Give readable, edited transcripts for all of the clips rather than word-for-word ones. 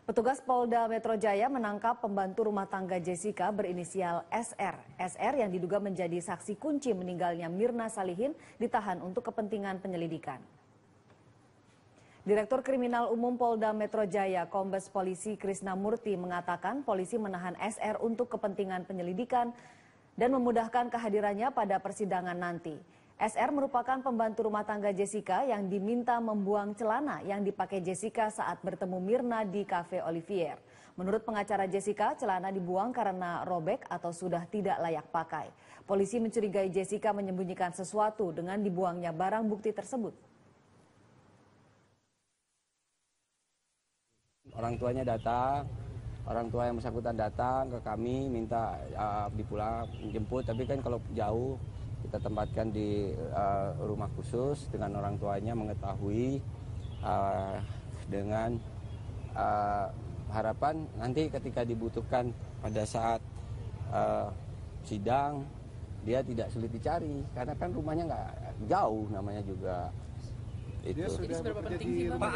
Petugas Polda Metro Jaya menangkap pembantu rumah tangga Jessica berinisial SR. SR yang diduga menjadi saksi kunci meninggalnya Mirna Salihin ditahan untuk kepentingan penyelidikan. Direktur Kriminal Umum Polda Metro Jaya, Kombes Polisi Krisna Murti mengatakan polisi menahan SR untuk kepentingan penyelidikan dan memudahkan kehadirannya pada persidangan nanti. SR merupakan pembantu rumah tangga Jessica yang diminta membuang celana yang dipakai Jessica saat bertemu Mirna di Cafe Olivier. Menurut pengacara Jessica, celana dibuang karena robek atau sudah tidak layak pakai. Polisi mencurigai Jessica menyembunyikan sesuatu dengan dibuangnya barang bukti tersebut. Orang tuanya datang, orang tua yang bersangkutan datang ke kami minta dipulang menjemput, tapi kan kalau jauh kita tempatkan di rumah khusus dengan orang tuanya mengetahui dengan harapan nanti ketika dibutuhkan pada saat sidang dia tidak sulit dicari karena kan rumahnya nggak jauh namanya juga. Itu. Jadi seberapa penting sih Pak?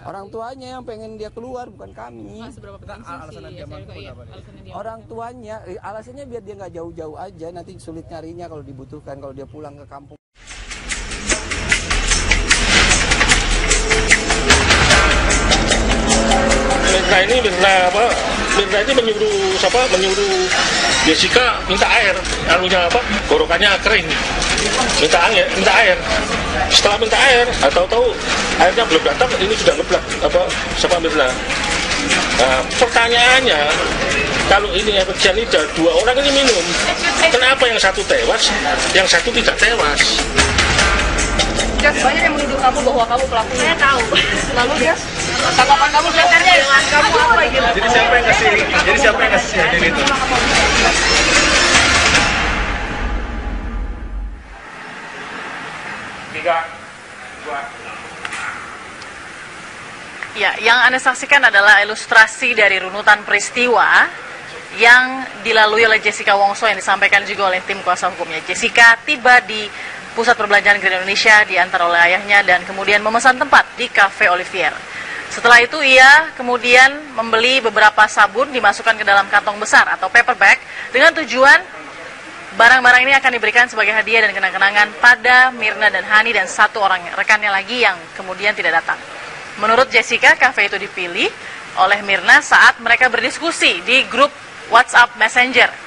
Orang tuanya yang pengen dia keluar bukan kami. Seberapa penting sih Orang tuanya, alasannya biar dia nggak jauh-jauh aja, nanti sulit nyarinya kalau dibutuhkan, kalau dia pulang ke kampung. Mirna ini menyuruh Jessica minta air, gorokannya kering, minta air. Setelah minta air, tahu-tahu airnya belum datang, ini sudah ngeblak sama Mirna. Nah, pertanyaannya, kalau ini efek cyanida, dua orang ini minum, kenapa yang satu tewas, yang satu tidak tewas? Banyak yang menuduh kamu bahwa kamu pelakunya. Saya tahu. Lalu dia, tanggapan kamu sebenarnya dengan kamu apa gitu? Jadi siapa yang kasih hadir itu? Ya, yang Anda saksikan adalah ilustrasi dari runutan peristiwa yang dilalui oleh Jessica Wongso yang disampaikan juga oleh tim kuasa hukumnya. Jessica tiba di Pusat Perbelanjaan Grand Indonesia diantar oleh ayahnya dan kemudian memesan tempat di Cafe Olivier. Setelah itu ia kemudian membeli beberapa sabun dimasukkan ke dalam kantong besar atau paper bag dengan tujuan barang-barang ini akan diberikan sebagai hadiah dan kenang-kenangan pada Mirna dan Hani dan satu orang rekannya lagi yang kemudian tidak datang. Menurut Jessica, kafe itu dipilih oleh Mirna saat mereka berdiskusi di grup WhatsApp Messenger.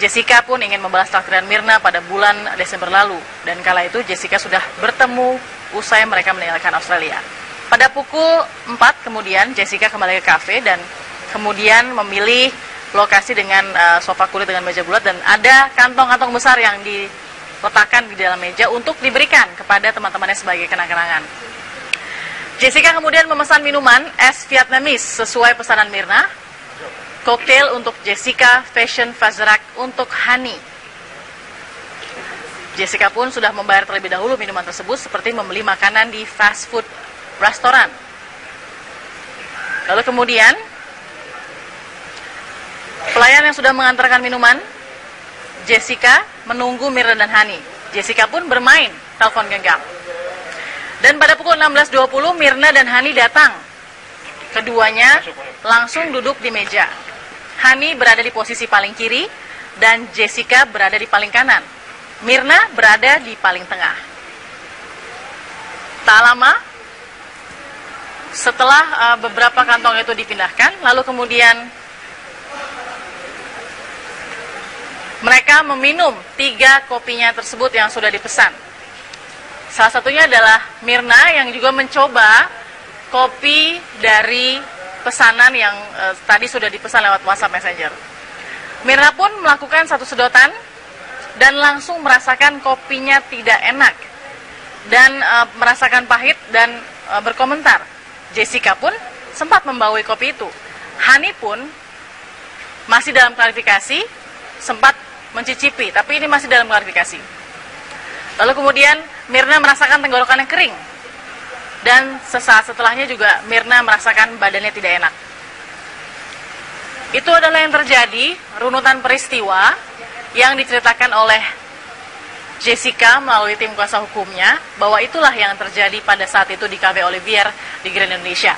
Jessica pun ingin membalas takdiran Mirna pada bulan Desember lalu dan kala itu Jessica sudah bertemu usai mereka meninggalkan Australia. Pada pukul 4 kemudian Jessica kembali ke kafe dan kemudian memilih lokasi dengan sofa kulit dengan meja bulat dan ada kantong-kantong besar yang diletakkan di dalam meja untuk diberikan kepada teman-temannya sebagai kenang-kenangan. Jessica kemudian memesan minuman es Vietnamese sesuai pesanan Mirna, koktail untuk Jessica, Fashion Fazerak untuk Hani. Jessica pun sudah membayar terlebih dahulu minuman tersebut seperti membeli makanan di fast food restoran. Lalu kemudian pelayan yang sudah mengantarkan minuman, Jessica menunggu Mirna dan Hani. Jessica pun bermain telepon genggam. Dan pada pukul 16.20 Mirna dan Hani datang. Keduanya langsung duduk di meja. Hani berada di posisi paling kiri dan Jessica berada di paling kanan. Mirna berada di paling tengah. Tak lama setelah beberapa kantong itu dipindahkan, lalu kemudian mereka meminum 3 kopinya tersebut yang sudah dipesan. Salah satunya adalah Mirna yang juga mencoba kopi dari pesanan yang tadi sudah dipesan lewat WhatsApp Messenger. Mirna pun melakukan satu sedotan dan langsung merasakan kopinya tidak enak dan merasakan pahit dan berkomentar. Jessica pun sempat membawai kopi itu. Hani pun masih dalam klarifikasi, sempat mencicipi, tapi ini masih dalam klarifikasi. Lalu kemudian Mirna merasakan tenggorokan yang kering. Dan sesaat setelahnya juga Mirna merasakan badannya tidak enak. Itu adalah yang terjadi, runutan peristiwa yang diceritakan oleh Jessica melalui tim kuasa hukumnya, bahwa itulah yang terjadi pada saat itu di Cafe Olivier di Grand Indonesia.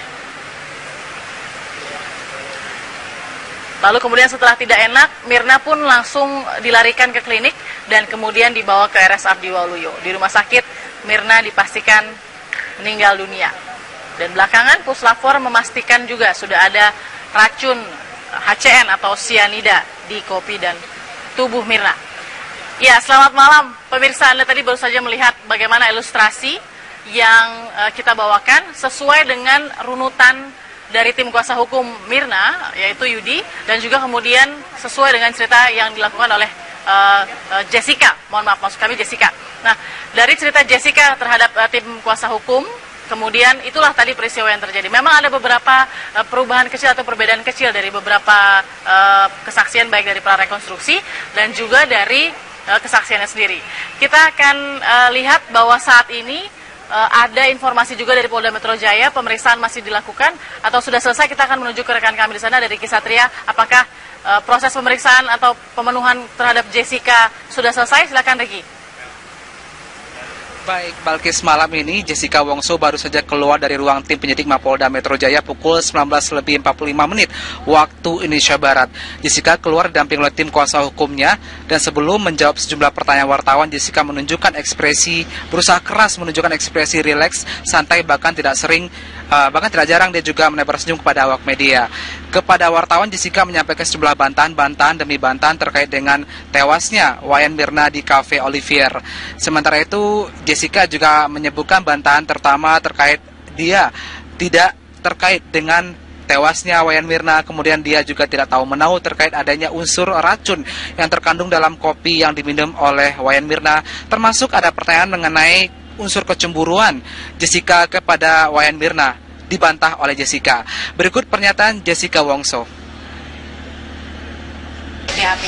Lalu kemudian setelah tidak enak, Mirna pun langsung dilarikan ke klinik dan kemudian dibawa ke RS Abdi Waluyo. Di rumah sakit, Mirna dipastikan meninggal dunia. Dan belakangan Puslapor memastikan juga sudah ada racun HCN atau sianida di kopi dan tubuh Mirna. Ya, selamat malam pemirsa. Anda tadi baru saja melihat bagaimana ilustrasi yang kita bawakan sesuai dengan runutan dari tim kuasa hukum Mirna, yaitu Yudi, dan juga kemudian sesuai dengan cerita yang dilakukan oleh Jessica. Mohon maaf, maksud kami Jessica. Nah, dari cerita Jessica terhadap tim kuasa hukum, kemudian itulah tadi peristiwa yang terjadi. Memang ada beberapa perubahan kecil atau perbedaan kecil dari beberapa kesaksian, baik dari prarekonstruksi dan juga dari kesaksiannya sendiri. Kita akan lihat bahwa saat ini ada informasi juga dari Polda Metro Jaya, pemeriksaan masih dilakukan atau sudah selesai. Kita akan menuju ke rekan kami di sana dari Kisatria. Apakah proses pemeriksaan atau pemenuhan terhadap Jessica sudah selesai? Silakan Riki. Baik, Balkis, malam ini Jessica Wongso baru saja keluar dari ruang tim penyidik Mapolda Metro Jaya pukul 19:45 waktu Indonesia Barat. Jessica keluar didampingi oleh tim kuasa hukumnya dan sebelum menjawab sejumlah pertanyaan wartawan, Jessica menunjukkan ekspresi, berusaha keras menunjukkan ekspresi rileks, santai, bahkan tidak jarang dia juga menebar senyum kepada awak media. Kepada wartawan, Jessica menyampaikan sejumlah bantahan demi bantahan terkait dengan tewasnya Wayan Mirna di Cafe Olivier. Sementara itu, Jessica juga menyebutkan bantahan terutama terkait dia tidak terkait dengan tewasnya Wayan Mirna, kemudian dia juga tidak tahu menahu terkait adanya unsur racun yang terkandung dalam kopi yang diminum oleh Wayan Mirna, termasuk ada pertanyaan mengenai unsur kecemburuan Jessica kepada Wayan Mirna, dibantah oleh Jessica. Berikut pernyataan Jessica Wongso. BAP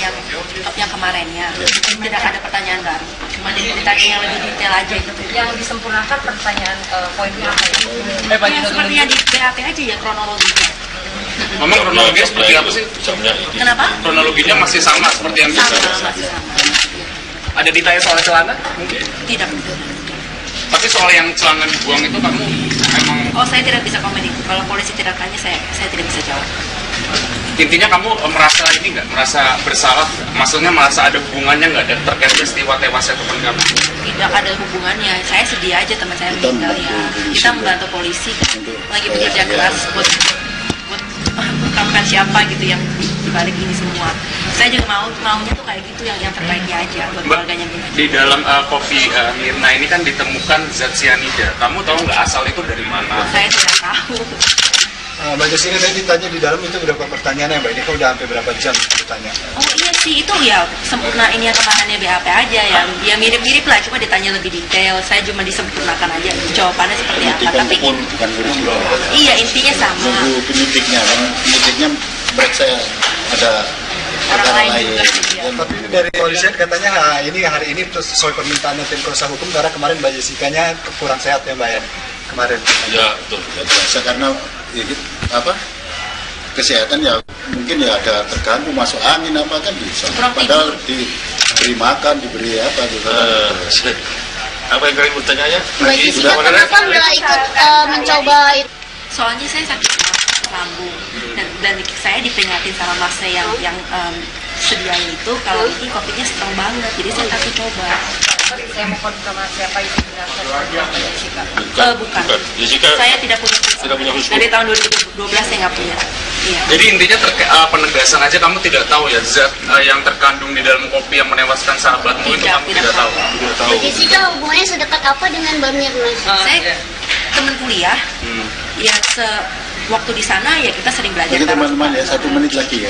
yang kemarinnya tidak ada pertanyaan baru, cuma ditanya yang lebih detail aja itu. Yang disempurnakan pertanyaan poinnya apa ya? Seperti yang di BAP aja ya, kronologinya. Memang kronologinya seperti apa sih? Kenapa? Kronologinya masih sama seperti yang Masih sama. Ada ditanya soal celana? Mungkin. Tidak. Tapi soal yang celana dibuang itu kamu emang... Oh, saya tidak bisa komen itu. Kalau polisi tidak tanya, saya tidak bisa jawab. Intinya kamu merasa ini nggak? Merasa bersalah? Maksudnya merasa ada hubungannya nggak ada terkait peristiwa tewasnya teman kamu? Tidak ada hubungannya. Saya sedih aja teman saya meninggal ya. Kita membantu polisi lagi bekerja keras buat mengungkapkan siapa gitu yang dibalik ini semua. Saya juga maunya tuh kayak gitu yang terbaiknya aja buat keluarganya. Di dalam kopi Mirna ini kan ditemukan zat sianida. Kamu tahu nggak asal itu dari mana? Saya tidak tahu. Mbak Jessica tadi ditanya di dalam itu berapa pertanyaan ya Mbak? Ini kok udah hampir berapa jam ditanya? Oh iya sih, itu ya sempurna ini yang kemahannya BAP aja ya mirip-mirip lah, cuma ditanya lebih detail. Saya cuma disempurnakan aja jawabannya seperti apa. Tapi bukan iya, intinya sama. Nunggu penyidiknya, kan penyidiknya periksa ada Orang lain juga. Ya, tapi dari polisian katanya hari ini terus sesuai permintaannya tim kuasa hukum karena kemarin Mbak Jessica-nya kurang sehat ya Mbak ya kemarin. Ya betul, ya biasa karena ya, kesehatan ya mungkin ya ada terganggu masuk angin apa kan bisa. Padahal diberi makan, diberi apa gitu. Apa yang kalian bertanya ya? Mbak Jessica kenapa nggak ikut mencoba itu? Soalnya saya sakit lambung dan saya diperingatin sama masnya yang sediain itu kalau ini kopinya strong banget, jadi saya takut coba. Saya mau konfirmasi apa itu benar Jessica? Bukan. Jessica, saya tidak punya hukum. Dari tahun 2012 saya nggak punya. Iya. Jadi intinya penegasan aja, kamu tidak tahu ya zat yang terkandung di dalam kopi yang menewaskan sahabatmu itu kamu tidak tahu. Jessica hubungannya sedekat apa dengan Mbak Mirna? Saya teman kuliah. Ya waktu di sana ya kita sering belajar. Jadi teman-teman ya 1 menit lagi ya.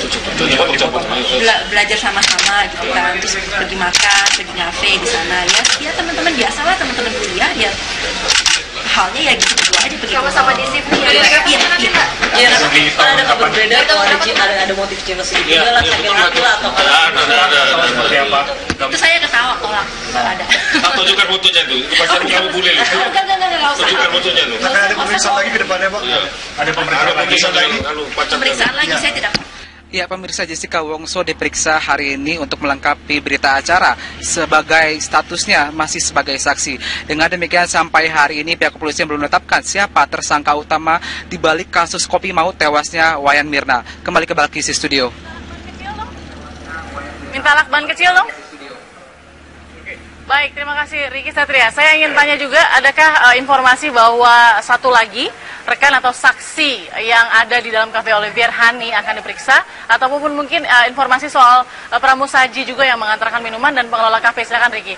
Belajar sama-sama gitu kan, terus pergi makan, pergi ngafe di sana ya teman-teman biasa lah, teman-teman kuliah ya halnya ya gitu aja, pergi sama-sama disiplin ya. Iya. Ada kabar beredar kalau ada motif jenis itu lah, sakit hati lah atau apa? Itu saya ketawa tolak, nggak ada. Tunjukkan fotonya tuh, itu pasti kamu boleh. Nggak usah. Tunjukkan fotonya tuh. Akan ada pemeriksaan lagi ke depannya Pak? Ada pemeriksaan lagi? Pemeriksaan lagi saya tidak. Ya, pemirsa, Jessica Wongso diperiksa hari ini untuk melengkapi berita acara sebagai statusnya masih sebagai saksi. Dengan demikian sampai hari ini pihak kepolisian belum menetapkan siapa tersangka utama di balik kasus kopi maut tewasnya Wayan Mirna. Kembali ke Balkis Studio. Minta lakban kecil dong. Baik, terima kasih Riki Satria. Saya ingin tanya juga, adakah informasi bahwa satu lagi rekan atau saksi yang ada di dalam Cafe Olivier, Hani, akan diperiksa? Ataupun mungkin informasi soal pramusaji juga yang mengantarkan minuman dan pengelola kafe. Silakan Riki.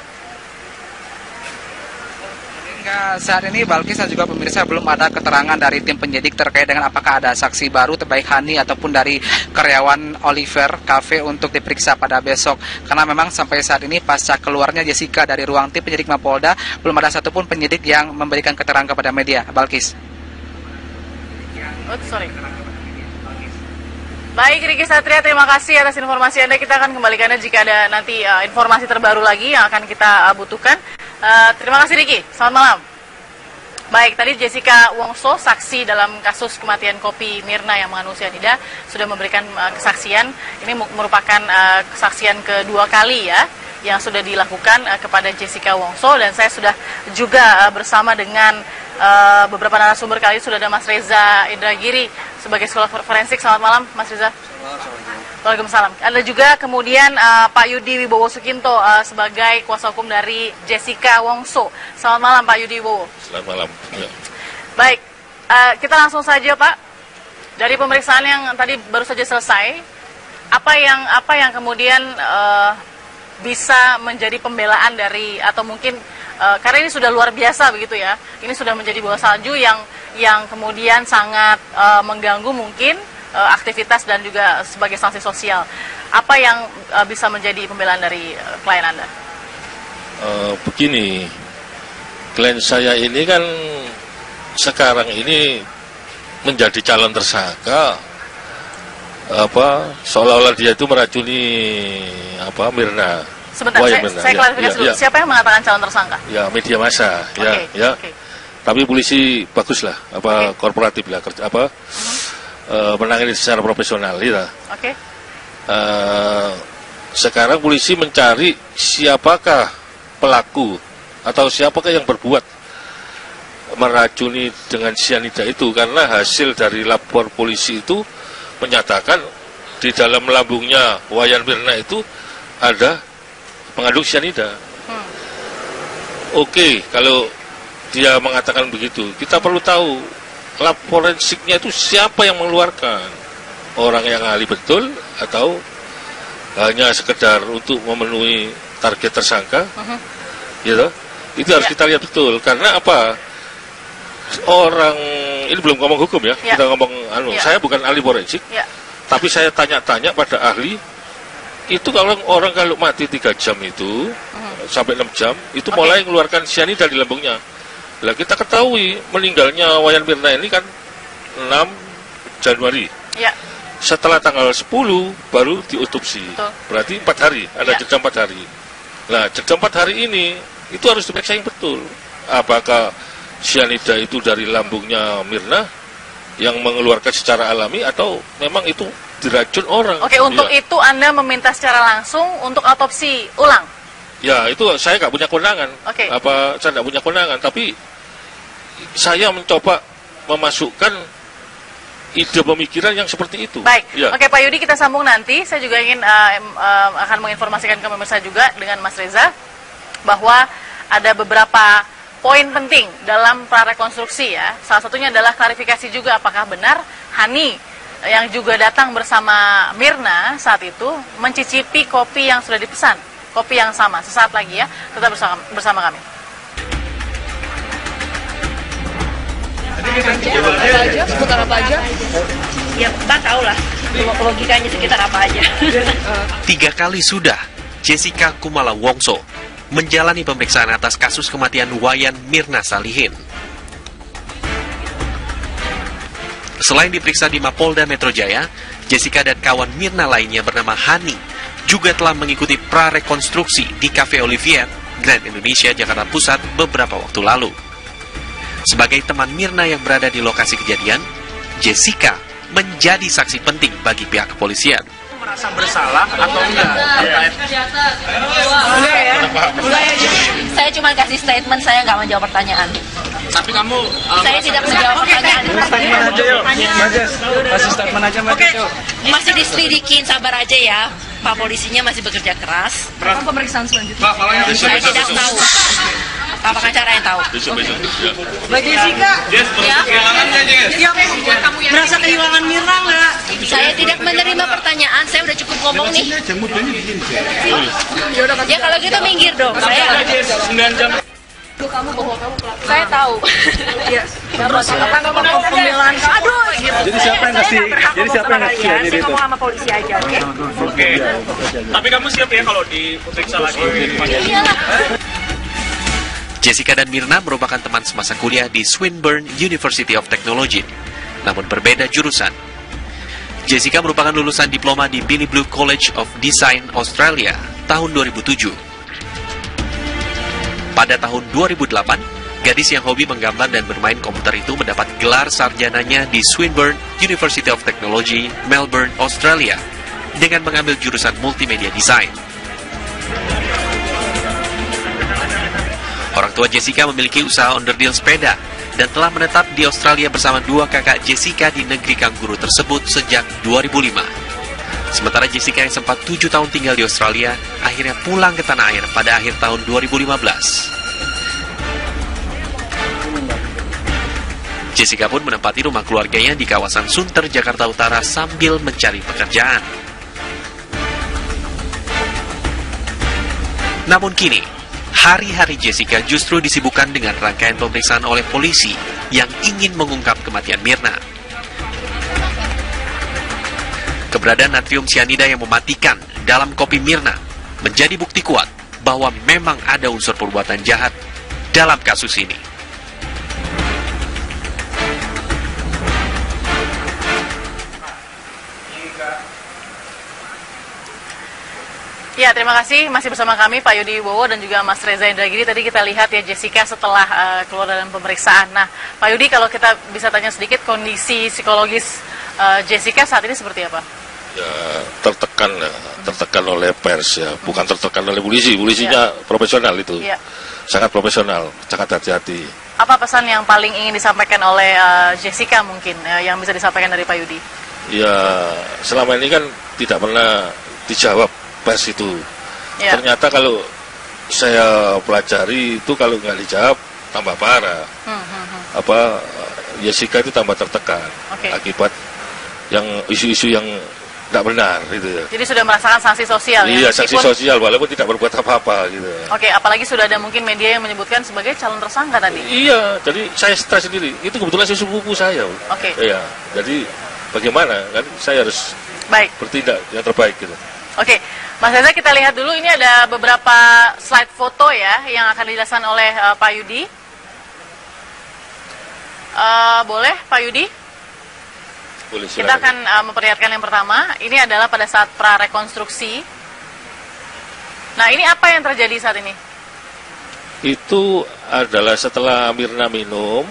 Hingga saat ini Balkis dan juga pemirsa belum ada keterangan dari tim penyidik terkait dengan apakah ada saksi baru terbaik Hani ataupun dari karyawan Olivier Cafe untuk diperiksa pada besok. Karena memang sampai saat ini pasca keluarnya Jessica dari ruang tim penyidik Mapolda belum ada satupun penyidik yang memberikan keterangan kepada media. Balkis. Baik Riki Satria, terima kasih atas informasi Anda. Kita akan kembalikannya jika ada nanti informasi terbaru lagi yang akan kita butuhkan. Terima kasih Riki, selamat malam. Baik, tadi Jessica Wongso, saksi dalam kasus kematian Kopi Mirna yang mengandung cyanida, sudah memberikan kesaksian. Ini merupakan kesaksian kedua kali ya yang sudah dilakukan kepada Jessica Wongso, dan saya sudah juga bersama dengan beberapa narasumber kali. Sudah ada Mas Reza Indragiri sebagai psikolog forensik. Selamat malam Mas Reza. Waalaikumsalam. Ada juga kemudian Pak Yudi Wibowo Sukinto sebagai kuasa hukum dari Jessica Wongso. Selamat malam Pak Yudi Wibowo. Selamat malam. Ya. Baik, kita langsung saja Pak. Dari pemeriksaan yang tadi baru saja selesai, apa yang kemudian bisa menjadi pembelaan dari, atau mungkin karena ini sudah luar biasa begitu ya, ini sudah menjadi bola salju yang kemudian sangat mengganggu mungkin aktivitas dan juga sebagai sanksi sosial. Apa yang bisa menjadi pembelaan dari klien Anda? Begini, klien saya ini kan sekarang ini menjadi calon tersangka, seolah-olah dia itu meracuni Mirna. Sebentar, saya klarifikasi dulu. Siapa yang mengatakan calon tersangka? Ya, media massa. Ya. Tapi polisi baguslah, korporatif lah, menangani secara profesional, gitu. Oke. Sekarang polisi mencari siapakah pelaku atau siapakah yang berbuat meracuni dengan cyanida itu, karena hasil dari lapor polisi itu menyatakan di dalam lambungnya Wayan Mirna itu ada mengandung cyanida. Oke, kalau dia mengatakan begitu, kita perlu tahu lab forensiknya itu siapa yang mengeluarkan, orang yang ahli betul atau hanya sekedar untuk memenuhi target tersangka, gitu. Itu harus kita lihat betul, karena apa? Orang ini belum ngomong hukum ya, kita ngomong saya bukan ahli forensik, tapi saya tanya-tanya pada ahli. Itu kalau orang mati 3 jam itu sampai 6 jam itu mulai mengeluarkan cyanida di lambungnya. Lah kita ketahui meninggalnya Wayan Mirna ini kan 6 Januari. Ya. Setelah tanggal 10 baru diotopsi. Berarti 4 hari, ada jeda 4 hari. Nah, jeda 4 hari ini itu harus diperiksa yang betul. Apakah cyanida itu dari lambungnya Mirna yang mengeluarkan secara alami atau memang itu diracun orang. Oke, untuk itu Anda meminta secara langsung untuk autopsi ulang? Ya, itu saya nggak punya kewenangan. Saya nggak punya kewenangan, tapi saya mencoba memasukkan ide pemikiran yang seperti itu. Baik, Oke Pak Yudi, kita sambung nanti. Saya juga ingin akan menginformasikan ke pemirsa juga dengan Mas Reza bahwa ada beberapa poin penting dalam prarekonstruksi ya. Salah satunya adalah klarifikasi juga apakah benar Hani yang juga datang bersama Mirna saat itu mencicipi kopi yang sudah dipesan, kopi yang sama. Sesaat lagi ya, tetap bersama kami. Seputar apa aja? Ya, Mbak tahu lah logikanya sekitar apa aja. 3 kali sudah Jessica Kumala Wongso menjalani pemeriksaan atas kasus kematian Wayan Mirna Salihin. Selain diperiksa di Mapolda Metro Jaya, Jessica dan kawan Mirna lainnya bernama Hani juga telah mengikuti prarekonstruksi di Cafe Olivier, Grand Indonesia, Jakarta Pusat beberapa waktu lalu. Sebagai teman Mirna yang berada di lokasi kejadian, Jessica menjadi saksi penting bagi pihak kepolisian. Merasa bersalah atau enggak? Saya cuma kasih statement, saya nggak menjawab pertanyaan. Tapi kamu Saya tidak menjawab pertanyaan. Statement aja yuk, Majes. Kasih statement aja, Majes. Yuk. Masih diselidikin, sabar aja ya. Pak polisinya masih bekerja keras. Kapan pemeriksaan selanjutnya? Saya tidak tahu. Pak pengacara yang tahu. Mbak Jessica, Ya. Merasa kehilangan Mirna nggak? Saya tidak menerima pertanyaan. Saya udah cukup ngomong nih. Ya kalau gitu minggir dong. Saya 9 jam. Saya tahu. Iya. Pembelaan. Aduh. Jadi siapa yang ngasih? Jadi siapa yang ngasih Saya ngomong sama polisi aja, oke? Oke. Tapi kamu siap ya kalau diperiksa lagi? Jessica dan Mirna merupakan teman semasa kuliah di Swinburne University of Technology, namun berbeda jurusan. Jessica merupakan lulusan diploma di Billy Blue College of Design Australia tahun 2007. Pada tahun 2008, gadis yang hobi menggambar dan bermain komputer itu mendapat gelar sarjananya di Swinburne University of Technology, Melbourne, Australia, dengan mengambil jurusan Multimedia Design. Orang tua Jessica memiliki usaha onderdil sepeda dan telah menetap di Australia bersama dua kakak Jessica di negeri kanguru tersebut sejak 2005. Sementara Jessica yang sempat 7 tahun tinggal di Australia, akhirnya pulang ke tanah air pada akhir tahun 2015. Jessica pun menempati rumah keluarganya di kawasan Sunter, Jakarta Utara sambil mencari pekerjaan. Namun kini, hari-hari Jessica justru disibukkan dengan rangkaian pemeriksaan oleh polisi yang ingin mengungkap kematian Mirna. Keberadaan natrium sianida yang mematikan dalam kopi Mirna menjadi bukti kuat bahwa memang ada unsur perbuatan jahat dalam kasus ini. Ya, terima kasih. Masih bersama kami Pak Yudi Wibowo dan juga Mas Reza Indragiri. Tadi kita lihat ya Jessica setelah keluar dalam pemeriksaan. Nah, Pak Yudi, kalau kita bisa tanya sedikit kondisi psikologis Jessica saat ini seperti apa? Ya, tertekan oleh pers ya, bukan tertekan oleh polisi. Polisinya profesional itu, sangat profesional, sangat hati-hati. Apa pesan yang paling ingin disampaikan oleh Jessica mungkin yang bisa disampaikan dari Pak Yudi? Ya, selama ini kan tidak pernah dijawab pers itu. Ternyata kalau saya pelajari itu kalau nggak dijawab tambah parah. Jessica itu tambah tertekan akibat yang isu-isu yang tidak benar gitu ya. Jadi sudah merasakan sanksi sosial ya? Iya, sanksi sosial walaupun tidak berbuat apa-apa gitu. Oke, apalagi sudah ada mungkin media yang menyebutkan sebagai calon tersangka tadi. Iya, jadi saya stres sendiri. Itu kebetulan sepupu saya. Iya, jadi bagaimana kan saya harus bertindak yang terbaik gitu. Oke, Mas Reza, kita lihat dulu ini ada beberapa slide foto ya yang akan dijelaskan oleh Pak Yudi. Boleh Pak Yudi? Boleh, kita akan memperlihatkan yang pertama. Ini adalah pada saat prarekonstruksi. Nah, ini apa yang terjadi saat ini? Itu adalah setelah Mirna minum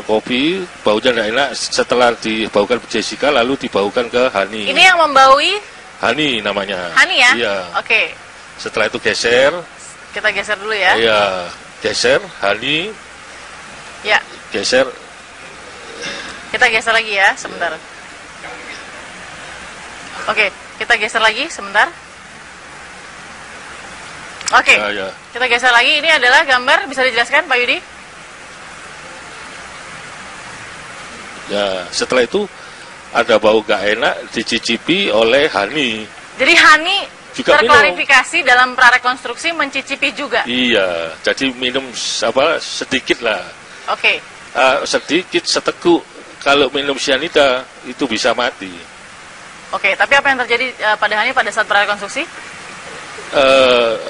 kopi, baunya tidak enak. Setelah dibaukan Jessica, lalu dibaukan ke Hani. Ini yang membaui? Hani namanya. Hani ya? Iya. Oke. Setelah itu geser. Kita geser dulu ya. Iya, geser, Hani. Ya. Geser. Kita geser lagi ya, sebentar. Oke, kita geser lagi sebentar. Oke, kita geser lagi. Ini adalah gambar, bisa dijelaskan Pak Yudi? Ya, setelah itu ada bau gak enak dicicipi oleh Hani. Jadi Hani juga terklarifikasi dalam prarekonstruksi mencicipi juga? Iya, jadi minum sedikit lah. Oke. Sedikit, seteguk. Kalau minum sianida itu bisa mati. Oke, tapi apa yang terjadi pada Hani pada saat prarekonstruksi?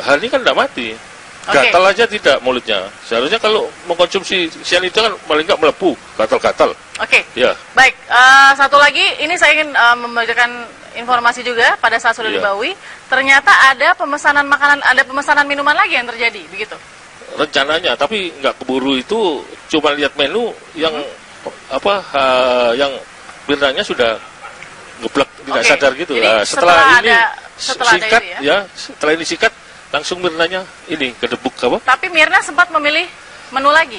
Hani kan tidak mati. Gatal aja tidak mulutnya. Seharusnya kalau mengkonsumsi sianida kan paling nggak melepuh, gatal-gatal. Oke. Ya. Baik, satu lagi ini saya ingin membagikan informasi juga pada saat sudah dibaui. Ternyata ada pemesanan makanan, ada pemesanan minuman lagi yang terjadi, begitu? Rencananya, tapi nggak keburu itu. Cuma lihat menu yang yang Mirnanya sudah ngeblek, tidak sadar gitu. Jadi, setelah ini sikat ya? Setelah ini sikat langsung Mirnanya ini kedebuk apa? Tapi Mirna sempat memilih menu lagi.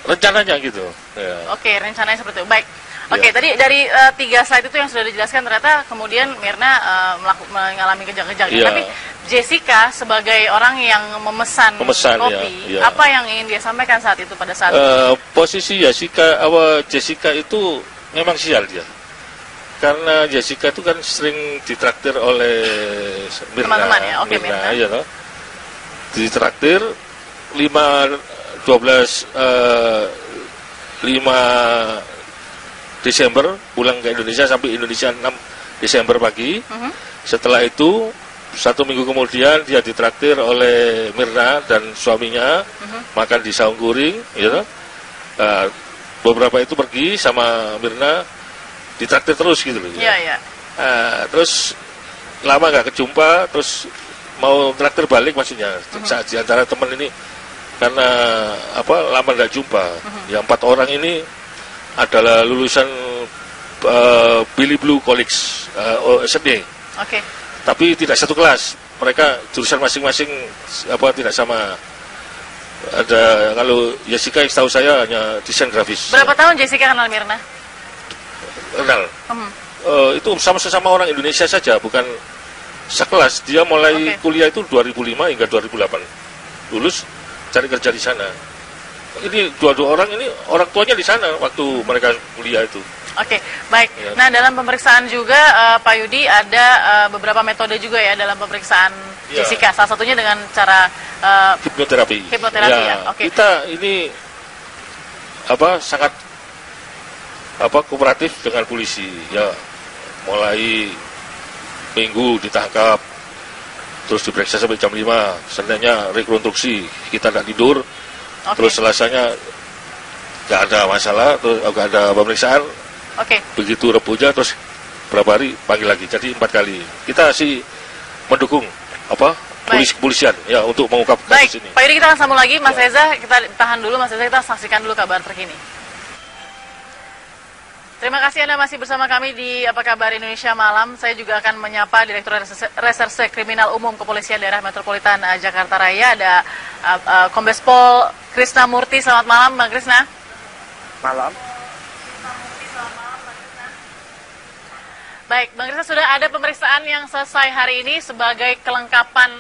rencananya gitu. Ya. Oke, rencananya seperti itu. Baik. Oke, tadi dari 3 slide itu yang sudah dijelaskan ternyata kemudian Mirna mengalami kejang-kejang. Ya. Tapi Jessica sebagai orang yang memesan kopi, apa yang ingin dia sampaikan saat itu pada saat itu? Posisi Jessica itu memang sial dia. Karena Jessica itu kan sering ditraktir oleh Mirna. Teman-teman ya, oke, Mirna. Ya, no? Ditraktir 5 Desember pulang ke Indonesia sampai Indonesia 6 Desember pagi. Setelah itu 1 minggu kemudian dia ditraktir oleh Mirna dan suaminya makan di Saung Kuring, ya. Beberapa itu pergi sama Mirna ditraktir terus gitu loh. Iya. Terus lama nggak kejumpa, terus mau traktir balik maksudnya. Saat di antara teman ini karena lama nggak jumpa. Yang 4 orang ini adalah lulusan Billy Blue College SD. Oke. Tapi tidak satu kelas. Mereka jurusan masing-masing tidak sama. Ada kalau Jessica yang tahu saya hanya desain grafis. Berapa tahun Jessica kenal Mirna? Kenal. Itu sama orang Indonesia saja, bukan sekelas. Dia mulai kuliah itu 2005 hingga 2008. Lulus cari kerja di sana. Ini dua orang ini orang tuanya di sana waktu mereka kuliah itu. Oke, baik. Ya. Nah, dalam pemeriksaan juga Pak Yudi ada beberapa metode juga ya dalam pemeriksaan Jessica. Salah satunya dengan cara hipnoterapi. Ya. Oke. Kita ini sangat kooperatif dengan polisi. Ya, mulai Minggu ditangkap, terus diperiksa sampai jam 5. Seninnya rekonstruksi, kita nggak tidur. Terus Selasanya nggak ada masalah, terus nggak ada pemeriksaan. Begitu Rebunya terus berapa hari panggil lagi, jadi 4 kali. Kita sih mendukung kepolisian ya untuk mengungkap kasus ini. Pak Yudi, kita akan sambung lagi, Mas Reza. Kita tahan dulu, Mas Reza. Kita saksikan dulu kabar terkini. Terima kasih Anda masih bersama kami di Apa Kabar Indonesia Malam. Saya juga akan menyapa Direktur Reserse Kriminal Umum Kepolisian Daerah Metropolitan Jakarta Raya. Ada Kombes Pol Krisna Murti. Selamat malam, Bang Krisna. Malam. Baik, Bang Krisna, sudah ada pemeriksaan yang selesai hari ini sebagai kelengkapan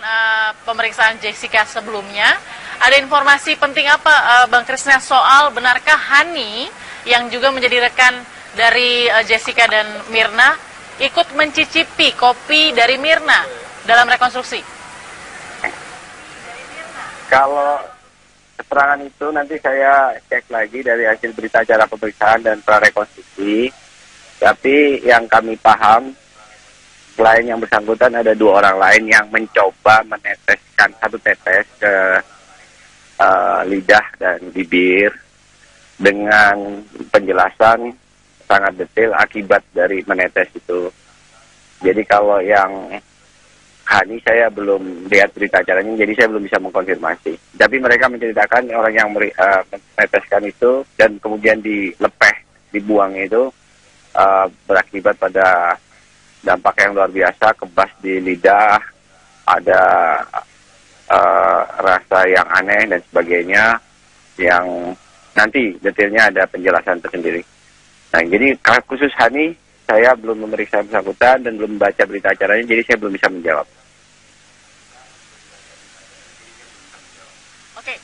pemeriksaan Jessica sebelumnya. Ada informasi penting apa, Bang Krisna, soal benarkah Hani yang juga menjadi rekan dari Jessica dan Mirna ikut mencicipi kopi dari Mirna dalam rekonstruksi? Kalau keterangan itu nanti saya cek lagi dari hasil berita acara pemeriksaan dan prarekonstruksi. Tapi yang kami paham, selain yang bersangkutan ada 2 orang lain yang mencoba meneteskan 1 tetes ke lidah dan bibir dengan penjelasan sangat detail akibat dari menetes itu. Jadi kalau yang Hani saya belum lihat berita acaranya, jadi saya belum bisa mengkonfirmasi. Tapi mereka menceritakan orang yang meneteskan itu dan kemudian dibuang itu berakibat pada dampak yang luar biasa, kebas di lidah, ada rasa yang aneh dan sebagainya, yang nanti detailnya ada penjelasan tersendiri. Nah, jadi khusus Hani, saya belum memeriksa bersangkutan dan belum membaca berita acaranya, jadi saya belum bisa menjawab. Oke.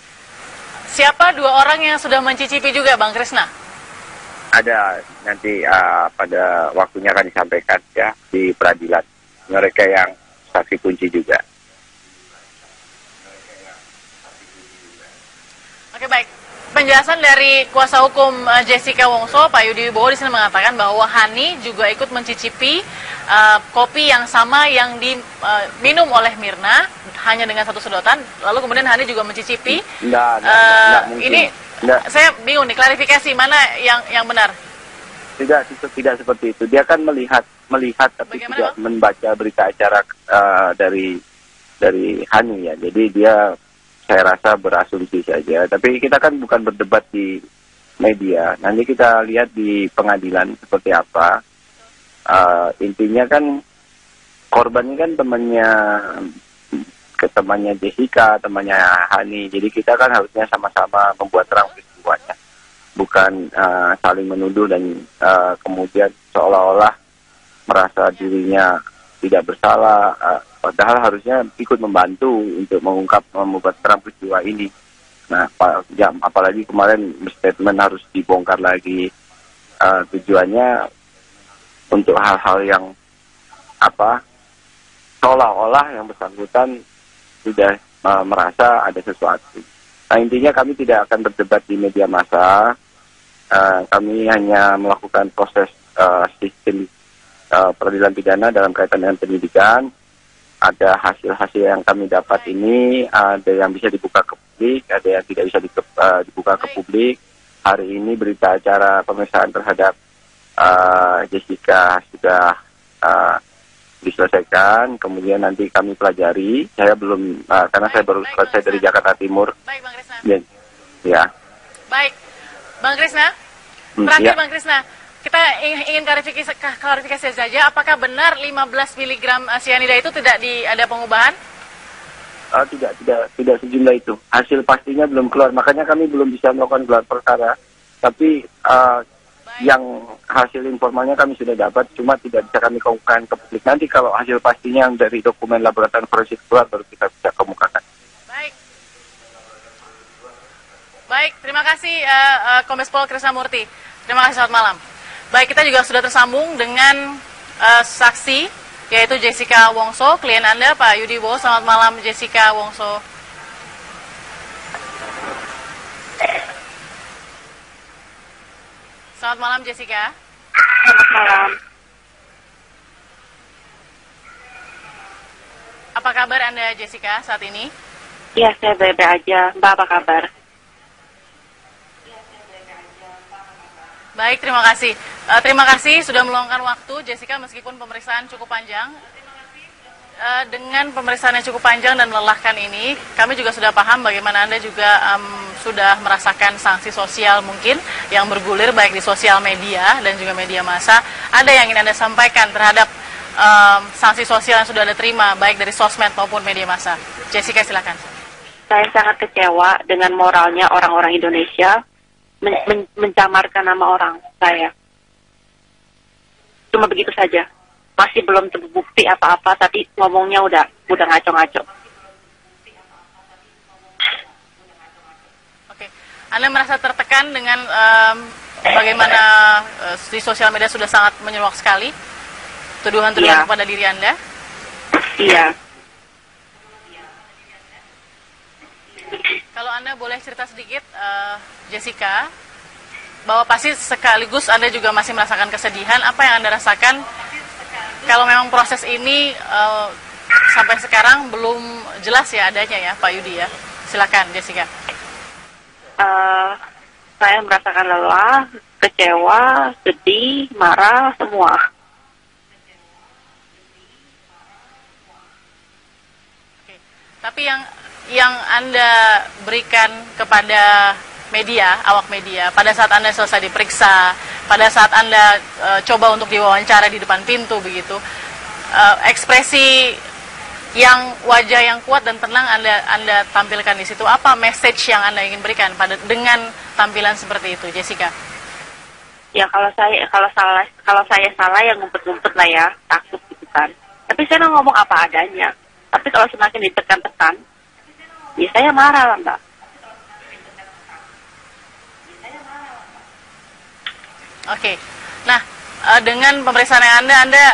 Siapa 2 orang yang sudah mencicipi juga, Bang Krisna? Ada, nanti pada waktunya akan disampaikan ya di peradilan. Mereka yang saksi kunci juga. Oke, baik. Penjelasan dari kuasa hukum Jessica Wongso, Pak Yudi Wibowo di sini mengatakan bahwa Hani juga ikut mencicipi kopi yang sama yang diminum oleh Mirna hanya dengan 1 sedotan. Lalu kemudian Hani juga mencicipi. Enggak mungkin. Ini saya bingung nih, klarifikasi mana yang benar? Tidak seperti itu. Dia kan melihat tapi tidak membaca berita acara dari Hani ya. Jadi dia, saya rasa berasumsi saja. Tapi kita kan bukan berdebat di media. Nanti kita lihat di pengadilan seperti apa. Intinya kan korban ini kan temannya Jessica, temannya Hani. Jadi kita kan harusnya sama-sama membuat terang peristiwanya. bukan saling menuduh dan kemudian seolah-olah merasa dirinya tidak bersalah, padahal harusnya ikut membantu untuk membuat terang peristiwa ini. Nah, apalagi kemarin statement harus dibongkar lagi, tujuannya untuk hal-hal yang seolah-olah yang bersangkutan sudah merasa ada sesuatu. Nah, intinya kami tidak akan berdebat di media massa. Kami hanya melakukan proses sistem peradilan pidana dalam kaitan dengan penyidikan. Ada hasil-hasil yang kami dapat ini, ada yang bisa dibuka ke publik, ada yang tidak bisa dibuka ke publik. Hari ini berita acara pemeriksaan terhadap Jessica sudah diselesaikan, kemudian nanti kami pelajari. Saya belum, karena saya baru selesai dari Jakarta Timur. Baik, Bang Krisna. Ya. Baik, Bang Krisna. Terakhir, ya. Bang Krisna, kita ingin klarifikasi saja. Apakah benar 15 mg cyanida itu tidak ada pengubahan? Tidak sejumlah itu. Hasil pastinya belum keluar, makanya kami belum bisa melakukan gelar perkara. Tapi yang hasil informalnya kami sudah dapat, cuma tidak bisa kami kemukakan ke publik. Nanti kalau hasil pastinya yang dari dokumen laboratorium forensik keluar, baru kita bisa kemukakan. Baik, terima kasih Kombes Pol Krisna Murti. Terima kasih, selamat malam. Baik, kita juga sudah tersambung dengan saksi, yaitu Jessica Wongso, klien Anda, Pak Yudi Bowo. Selamat malam, Jessica Wongso. Selamat malam, Jessica. Selamat malam. Apa kabar Anda, Jessica, saat ini? Ya, saya baik-baik aja. Mbak, apa kabar? Baik, terima kasih. Terima kasih sudah meluangkan waktu, Jessica, meskipun pemeriksaan cukup panjang. Dengan pemeriksaan yang cukup panjang dan melelahkan ini, kami juga sudah paham bagaimana Anda juga sudah merasakan sanksi sosial mungkin yang bergulir baik di sosial media dan juga media massa. Ada yang ingin Anda sampaikan terhadap sanksi sosial yang sudah Anda terima baik dari sosmed maupun media massa? Jessica, silakan. Saya sangat kecewa dengan moralnya orang-orang Indonesia mencamarkan nama orang saya. Cuma begitu saja. Masih belum terbukti apa-apa, tapi ngomongnya udah ngaco-ngaco. Oke, Anda merasa tertekan dengan bagaimana di sosial media sudah sangat menyeruak sekali tuduhan-tuduhan kepada diri Anda? Iya. Kalau Anda boleh cerita sedikit, Jessica, bahwa pasti sekaligus Anda juga masih merasakan kesedihan. Apa yang Anda rasakan kalau memang proses ini sampai sekarang belum jelas ya adanya ya, Pak Yudi ya? Silakan, Jessica. Saya merasakan lelah, kecewa, sedih, marah, semua. Oke. Tapi yang Anda berikan kepada media, awak media, pada saat Anda selesai diperiksa, pada saat Anda coba untuk diwawancara di depan pintu begitu, ekspresi yang wajah yang kuat dan tenang Anda tampilkan di situ, apa message yang Anda ingin berikan dengan tampilan seperti itu, Jessica? Ya kalau saya salah ya ngumpet-ngumpet lah ya, takut gitu kan. Tapi saya ngomong apa adanya. Tapi kalau semakin ditekan-tekan, ya saya marah lah, Mbak. Oke, nah dengan pemeriksaan yang Anda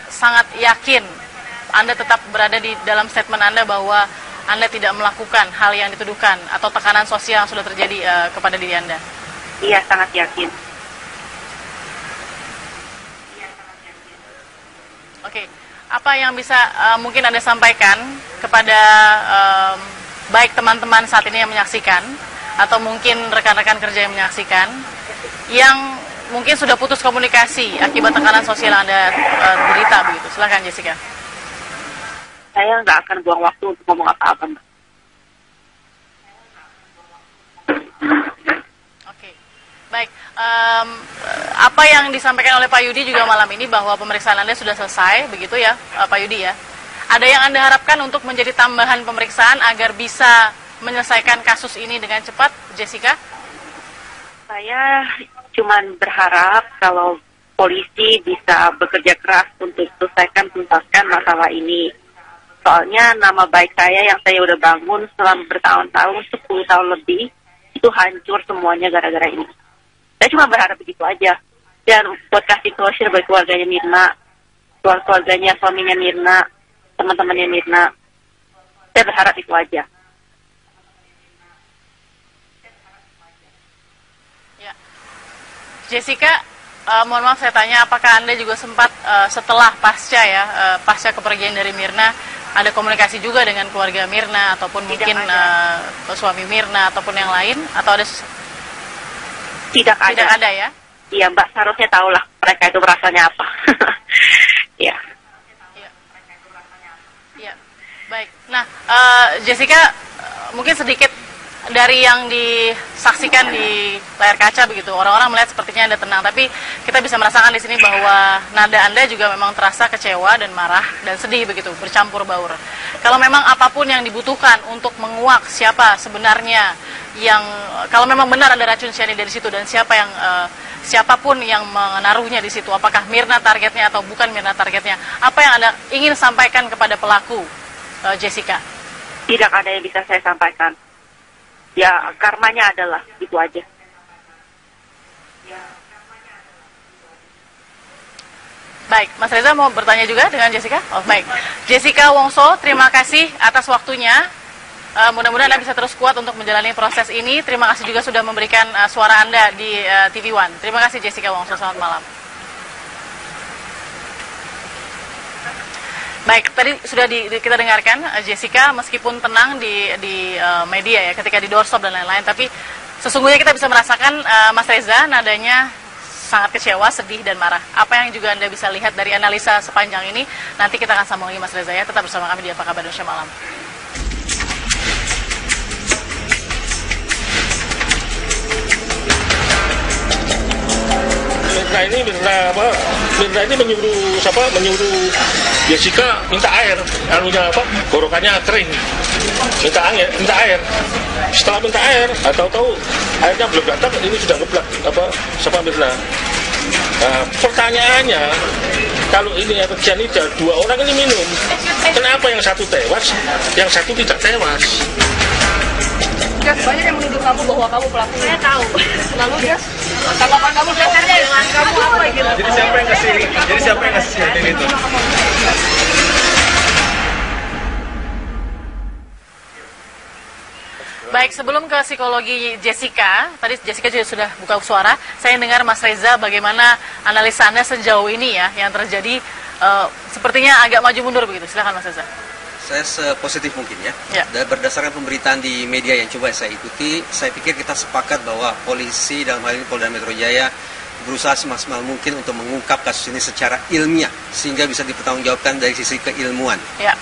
sangat yakin Anda tetap berada di dalam statement Anda bahwa Anda tidak melakukan hal yang dituduhkan atau tekanan sosial yang sudah terjadi kepada diri Anda? Iya, sangat yakin. Oke, apa yang bisa mungkin Anda sampaikan kepada baik teman-teman saat ini yang menyaksikan atau mungkin rekan-rekan kerja yang menyaksikan yang mungkin sudah putus komunikasi akibat tekanan sosial yang Anda derita begitu? Silakan, Jessica. Saya nggak akan buang waktu untuk ngomong apa-apa, Mbak. Oke, baik. Apa yang disampaikan oleh Pak Yudi juga malam ini bahwa pemeriksaan Anda sudah selesai, begitu ya, Pak Yudi ya? Ada yang Anda harapkan untuk menjadi tambahan pemeriksaan agar bisa menyelesaikan kasus ini dengan cepat, Jessica? Saya cuman berharap kalau polisi bisa bekerja keras untuk tuntaskan masalah ini. Soalnya nama baik saya yang saya udah bangun selama bertahun-tahun, 10 tahun lebih, itu hancur semuanya gara-gara ini. Saya cuma berharap begitu aja. Dan buat kasih closure bagi keluarganya Mirna, keluarganya suaminya Mirna, teman-temannya Mirna. Saya berharap itu aja. Jessica, mohon maaf saya tanya, apakah Anda juga sempat setelah pasca kepergian dari Mirna, ada komunikasi juga dengan keluarga Mirna ataupun mungkin suami Mirna ataupun yang lain, atau ada? Tidak ada ya? Iya Mbak, seharusnya tahulah mereka itu rasanya apa. Iya. Iya. Baik. Nah, Jessica, mungkin sedikit dari yang disaksikan di layar kaca begitu, orang-orang melihat sepertinya Anda tenang, tapi kita bisa merasakan di sini bahwa nada Anda juga memang terasa kecewa dan marah dan sedih begitu, bercampur baur. Kalau memang apapun yang dibutuhkan untuk menguak siapa sebenarnya yang, kalau memang benar ada racun cyanida di situ dan siapapun yang menaruhnya di situ, apakah Mirna targetnya atau bukan Mirna targetnya, apa yang Anda ingin sampaikan kepada pelaku, Jessica? Tidak ada yang bisa saya sampaikan. Ya, karmanya adalah itu aja. Baik, Mas Reza mau bertanya juga dengan Jessica? Oh, baik. Jessica Wongso, terima kasih atas waktunya. Mudah-mudahan Anda bisa terus kuat untuk menjalani proses ini. Terima kasih juga sudah memberikan suara Anda di TV One. Terima kasih Jessica Wongso, selamat malam. Baik, tadi sudah kita dengarkan Jessica meskipun tenang di media ya ketika di doorstop dan lain-lain, tapi sesungguhnya kita bisa merasakan Mas Reza nadanya sangat kecewa, sedih dan marah. Apa yang juga Anda bisa lihat dari analisa sepanjang ini, nanti kita akan sambung lagi Mas Reza ya. Tetap bersama kami di Apa Kabar Indonesia Malam. Mirna ini menyuruh Jessica minta air, gorokannya kering, minta air. Setelah minta air, tahu-tahu airnya belum datang, ini sudah ngeblak sama Mirna. Nah, pertanyaannya, kalau ini efek cyanida, 2 orang ini minum, kenapa yang satu tewas, yang satu tidak tewas? Jas, banyak yang menuduh kamu bahwa kamu pelakunya. Saya tahu. Lalu Jas, tanggapan kamu sebenarnya dengan kamu apa gitu? Jadi siapa yang ngasih cyanida itu? Baik, sebelum ke psikologi Jessica, tadi Jessica juga sudah buka suara, saya dengar Mas Reza bagaimana analisa Anda sejauh ini ya, yang terjadi sepertinya agak maju mundur begitu. Silakan Mas Reza. Saya sepositif mungkin ya. Dan berdasarkan pemberitaan di media yang coba saya ikuti, saya pikir kita sepakat bahwa polisi dalam hal ini Polda Metro Jaya berusaha semaksimal mungkin untuk mengungkap kasus ini secara ilmiah sehingga bisa dipertanggungjawabkan dari sisi keilmuan. Ya.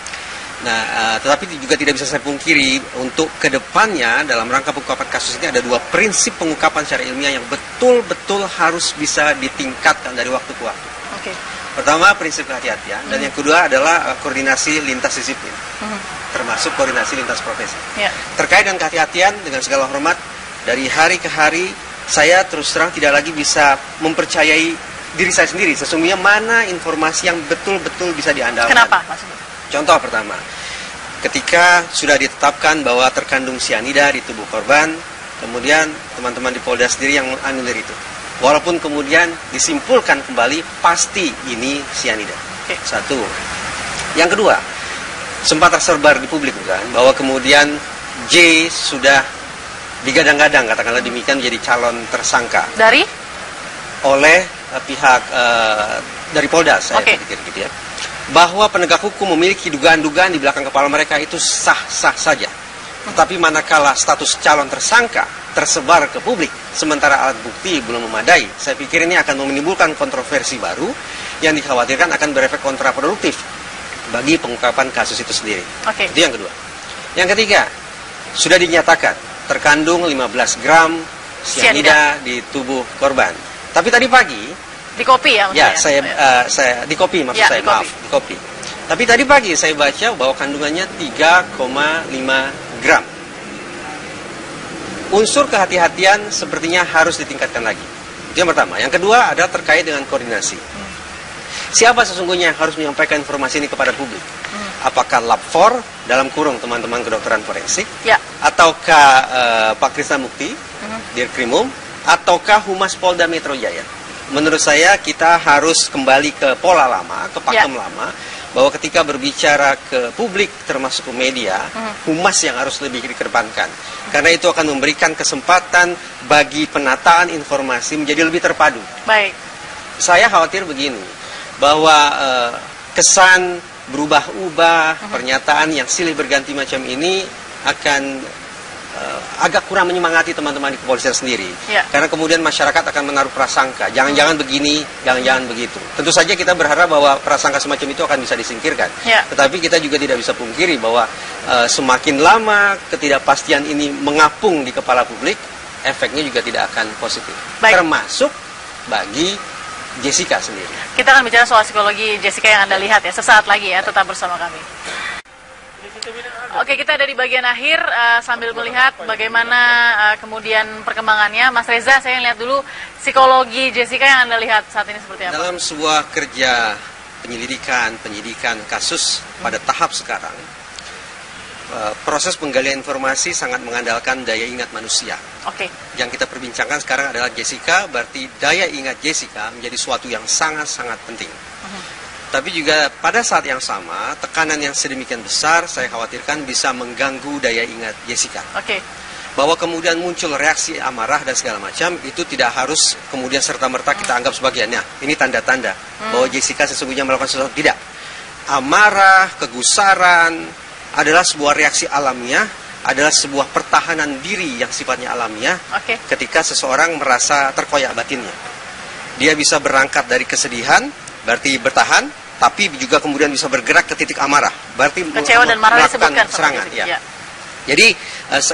Nah, tetapi juga tidak bisa saya pungkiri untuk kedepannya dalam rangka pengungkapan kasus ini ada 2 prinsip pengungkapan secara ilmiah yang betul-betul harus bisa ditingkatkan dari waktu ke waktu. Oke. Pertama, prinsip kehati-hatian, dan yang kedua adalah koordinasi lintas disiplin, termasuk koordinasi lintas profesi. Ya. Terkait dengan kehati-hatian, dengan segala hormat, dari hari ke hari, saya terus terang tidak lagi bisa mempercayai diri saya sendiri. Sesungguhnya mana informasi yang betul-betul bisa diandalkan. Kenapa maksudnya? Contoh pertama, ketika sudah ditetapkan bahwa terkandung cyanida di tubuh korban, kemudian teman-teman di Polda sendiri yang menganulir itu. Walaupun kemudian disimpulkan kembali pasti ini cyanida. Satu. Yang kedua, sempat tersebar di publik bukan bahwa kemudian J sudah digadang-gadang katakanlah demikian menjadi calon tersangka. Dari? Oleh pihak dari Polda saya pikir gitu ya. Bahwa penegak hukum memiliki dugaan-dugaan di belakang kepala mereka itu sah-sah saja. Tetapi manakala status calon tersangka tersebar ke publik, sementara alat bukti belum memadai, saya pikir ini akan menimbulkan kontroversi baru yang dikhawatirkan akan berefek kontraproduktif bagi pengungkapan kasus itu sendiri. Itu yang kedua. Yang ketiga, sudah dinyatakan terkandung 15 gram cyanida di tubuh korban. Tapi tadi pagi di kopi ya? Ya, saya di kopi maksud saya, maaf, di kopi. Tapi tadi pagi saya baca bahwa kandungannya 3,5 gram. unsur kehati-hatian sepertinya harus ditingkatkan lagi. Itu yang pertama. Yang kedua adalah terkait dengan koordinasi. Siapa sesungguhnya yang harus menyampaikan informasi ini kepada publik? Apakah Lab 4 dalam kurung teman-teman kedokteran forensik, ataukah Pak Krisna Mukti, Dirkrimum, ataukah Humas Polda Metro Jaya? Menurut saya kita harus kembali ke pola lama, ke pakem lama, bahwa ketika berbicara ke publik termasuk ke media, humas yang harus lebih dikedepankan. Karena itu akan memberikan kesempatan bagi penataan informasi menjadi lebih terpadu. Baik. Saya khawatir begini, bahwa kesan berubah-ubah, pernyataan yang silih berganti macam ini akan agak kurang menyemangati teman-teman di kepolisian sendiri. Karena kemudian masyarakat akan menaruh prasangka, jangan-jangan begini, jangan-jangan begitu. Tentu saja kita berharap bahwa prasangka semacam itu akan bisa disingkirkan. Tetapi kita juga tidak bisa pungkiri bahwa semakin lama ketidakpastian ini mengapung di kepala publik, efeknya juga tidak akan positif. Termasuk bagi Jessica sendiri. Kita akan bicara soal psikologi Jessica yang Anda lihat ya, sesaat lagi ya, tetap bersama kami. Oke, kita ada di bagian akhir sambil melihat bagaimana kemudian perkembangannya. Mas Reza, saya lihat dulu psikologi Jessica yang Anda lihat saat ini seperti apa? Dalam sebuah kerja penyidikan kasus pada tahap sekarang, proses penggalian informasi sangat mengandalkan daya ingat manusia. Yang kita perbincangkan sekarang adalah Jessica, berarti daya ingat Jessica menjadi suatu yang sangat-sangat penting. Tapi juga pada saat yang sama, tekanan yang sedemikian besar saya khawatirkan bisa mengganggu daya ingat Jessica. Bahwa kemudian muncul reaksi amarah dan segala macam, itu tidak harus kemudian serta-merta kita anggap sebagiannya. Ini tanda-tanda bahwa Jessica sesungguhnya melakukan sesuatu. Tidak. Amarah, kegusaran adalah sebuah reaksi alamiah, adalah sebuah pertahanan diri yang sifatnya alamiah ketika seseorang merasa terkoyak batinnya. Dia bisa berangkat dari kesedihan, berarti bertahan, tapi juga kemudian bisa bergerak ke titik amarah, berarti kecewa dan marah melakukan serangan. Jadi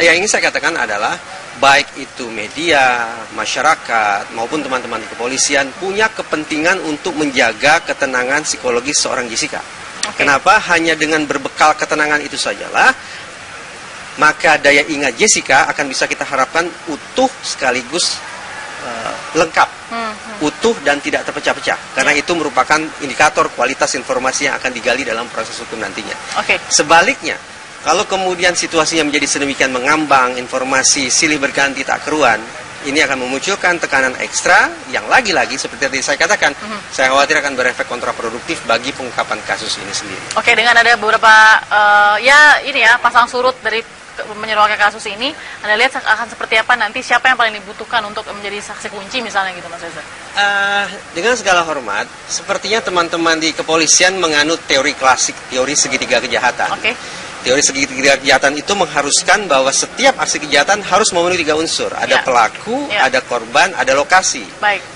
yang ingin saya katakan adalah baik itu media, masyarakat maupun teman-teman di kepolisian punya kepentingan untuk menjaga ketenangan psikologis seorang Jessica. Kenapa? Hanya dengan berbekal ketenangan itu sajalah maka daya ingat Jessica akan bisa kita harapkan utuh sekaligus lengkap, utuh dan tidak terpecah-pecah. Karena itu merupakan indikator kualitas informasi yang akan digali dalam proses hukum nantinya. Sebaliknya, kalau kemudian situasinya menjadi sedemikian mengambang, informasi silih berganti tak keruan, ini akan memunculkan tekanan ekstra yang lagi-lagi seperti tadi saya katakan, saya khawatir akan berefek kontraproduktif bagi pengungkapan kasus ini sendiri. Dengan ada beberapa pasang surut dari menyeruakan kasus ini, Anda lihat akan seperti apa nanti, siapa yang paling dibutuhkan untuk menjadi saksi kunci misalnya gitu, Mas Reza? Dengan segala hormat, sepertinya teman-teman di kepolisian menganut teori klasik, teori segitiga kejahatan. Teori segitiga kejahatan itu mengharuskan bahwa setiap aksi kejahatan harus memenuhi 3 unsur. Ada pelaku, ada korban, ada lokasi.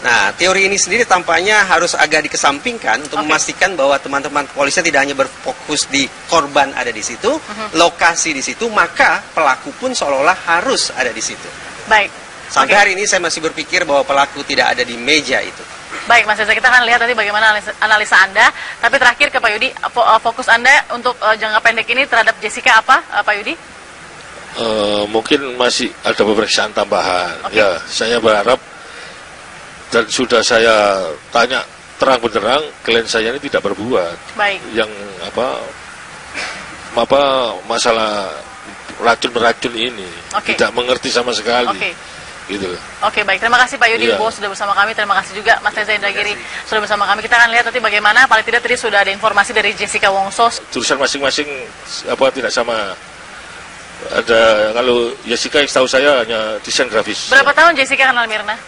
Nah, teori ini sendiri tampaknya harus agak dikesampingkan untuk memastikan bahwa teman-teman kepolisian tidak hanya berfokus di korban ada di situ, lokasi di situ, maka pelaku pun seolah-olah harus ada di situ. Sampai hari ini saya masih berpikir bahwa pelaku tidak ada di meja itu. Baik, Mas Reza, kita akan lihat nanti bagaimana analisa Anda. Tapi terakhir ke Pak Yudi, fokus Anda untuk jangka pendek ini terhadap Jessica apa, Pak Yudi? Mungkin masih ada pemeriksaan tambahan. Ya, saya berharap dan sudah saya tanya terang benderang, klien saya ini tidak berbuat. Yang masalah racun-racun ini tidak mengerti sama sekali. Gitu. Baik. Terima kasih Pak Yudi Wibowo sudah bersama kami. Terima kasih juga Mas Reza Indragiri sudah bersama kami. Kita akan lihat nanti bagaimana. Paling tidak tadi sudah ada informasi dari Jessica Wongso. Jurusan masing-masing tidak sama. Ada kalau Jessica yang tahu saya hanya desain grafis. Berapa tahun Jessica kenal Mirna?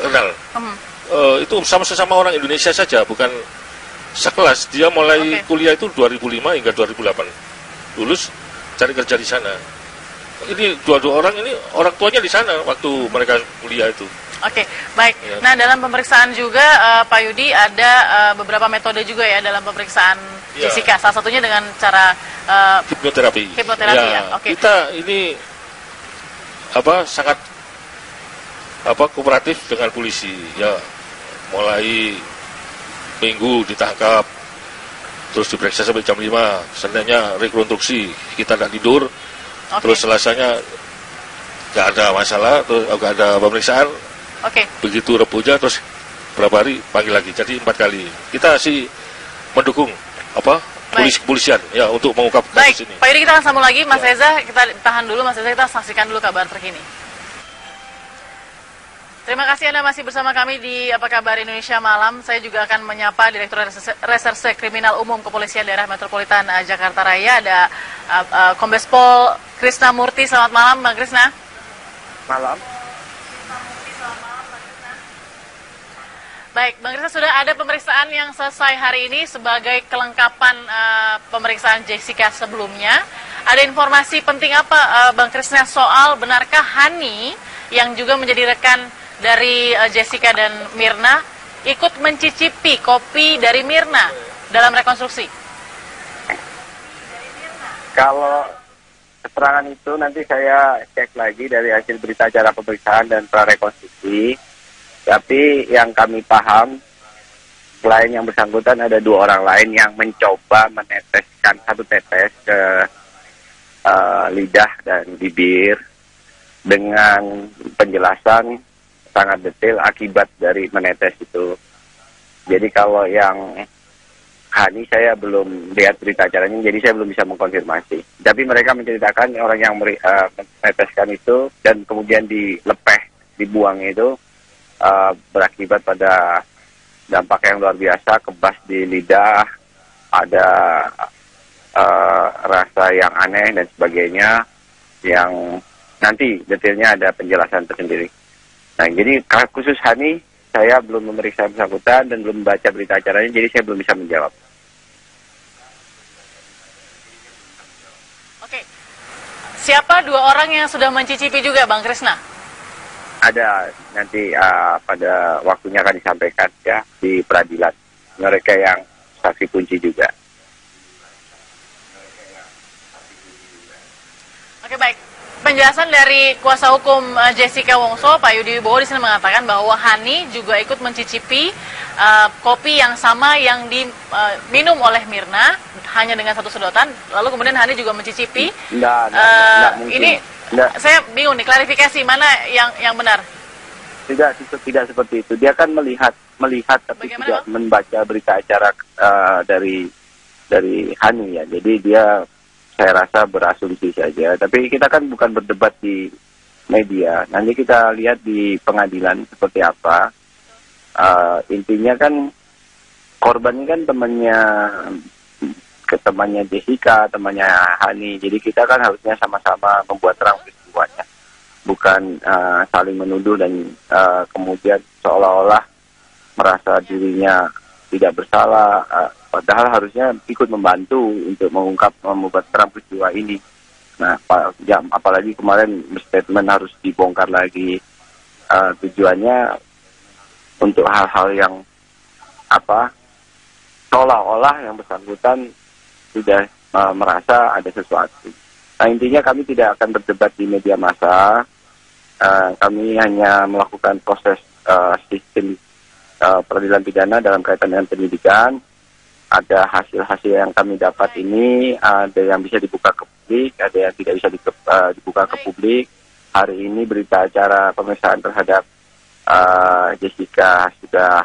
Kenal. Itu sama-sama orang Indonesia saja, bukan sekelas. Dia mulai kuliah itu 2005 hingga 2008. Lulus cari kerja di sana. Ini dua-dua orang ini orang tuanya di sana waktu mereka kuliah itu. Baik. Nah, dalam pemeriksaan juga Pak Yudi ada beberapa metode juga ya dalam pemeriksaan Jessica. Salah satunya dengan cara hipnoterapi. Kita ini sangat kooperatif dengan polisi. Ya, mulai Minggu ditangkap, terus diperiksa sampai jam 5. Seninnya rekonstruksi, kita tidak tidur. Terus Selasanya nggak ada masalah, terus nggak ada pemeriksaan. Oke. Begitu repunya terus berapa hari panggil lagi, jadi 4 kali. Kita sih mendukung kepolisian ya untuk mengungkap kasus ini. Pak Yudi, kita akan sambung lagi. Mas Reza, kita tahan dulu. Mas Reza, kita saksikan dulu kabar terkini. Terima kasih Anda masih bersama kami di Apa Kabar Indonesia Malam. Saya juga akan menyapa Direktur Reserse Kriminal Umum Kepolisian Daerah Metropolitan Jakarta Raya. Ada Kombes Pol Krisna Murti. Selamat malam, Bang Krisna. Malam. Baik, Bang Krisna, sudah ada pemeriksaan yang selesai hari ini sebagai kelengkapan pemeriksaan Jessica sebelumnya. Ada informasi penting apa, Bang Krisna, soal benarkah Hani yang juga menjadi rekan dari Jessica dan Mirna ikut mencicipi kopi dari Mirna dalam rekonstruksi? Kalau keterangan itu nanti saya cek lagi dari hasil berita acara pemeriksaan dan prarekonstruksi. Tapi yang kami paham, selain yang bersangkutan ada 2 orang lain yang mencoba meneteskan 1 tetes ke lidah dan bibir dengan penjelasan sangat detail akibat dari menetes itu. Jadi kalau yang Hani saya belum lihat berita acaranya, jadi saya belum bisa mengkonfirmasi. Tapi mereka menceritakan orang yang meneteskan itu dan kemudian dibuang itu berakibat pada dampak yang luar biasa, kebas di lidah, ada rasa yang aneh dan sebagainya, yang nanti detailnya ada penjelasan tersendiri. Nah, jadi khusus Hani, saya belum memeriksa bersangkutan dan belum membaca berita acaranya, jadi saya belum bisa menjawab. Oke. Siapa 2 orang yang sudah mencicipi juga, Bang Krisna? Ada, nanti pada waktunya akan disampaikan ya di peradilan. Mereka yang saksi kunci juga. Oke, baik. Penjelasan dari kuasa hukum Jessica Wongso, Pak Yudi Wibowo di sini mengatakan bahwa Hani juga ikut mencicipi kopi yang sama yang diminum oleh Mirna hanya dengan 1 sedotan. Lalu kemudian Hani juga mencicipi. Nggak mungkin. Ini saya bingung nih, klarifikasi mana yang benar? Tidak seperti itu. Dia kan melihat tapi tidak membaca berita acara dari Hani ya. Jadi dia, saya rasa berasumsi saja. Tapi kita kan bukan berdebat di media. Nanti kita lihat di pengadilan seperti apa. Intinya kan korban ini kan temannya Jessica, temannya Hani. Jadi kita kan harusnya sama-sama membuat terang peristiwanya. Bukan saling menuduh dan kemudian seolah-olah merasa dirinya tidak bersalah. Padahal harusnya ikut membantu untuk membuat terang peristiwa ini. Nah, apalagi kemarin statement harus dibongkar lagi. Tujuannya untuk hal-hal yang seolah-olah yang bersangkutan sudah merasa ada sesuatu. Nah, intinya kami tidak akan berdebat di media massa. Kami hanya melakukan proses sistem peradilan pidana dalam kaitan dengan penyidikan. Ada hasil-hasil yang kami dapat ini, ada yang bisa dibuka ke publik, ada yang tidak bisa dibuka ke publik. Hari ini berita acara pemeriksaan terhadap Jessica sudah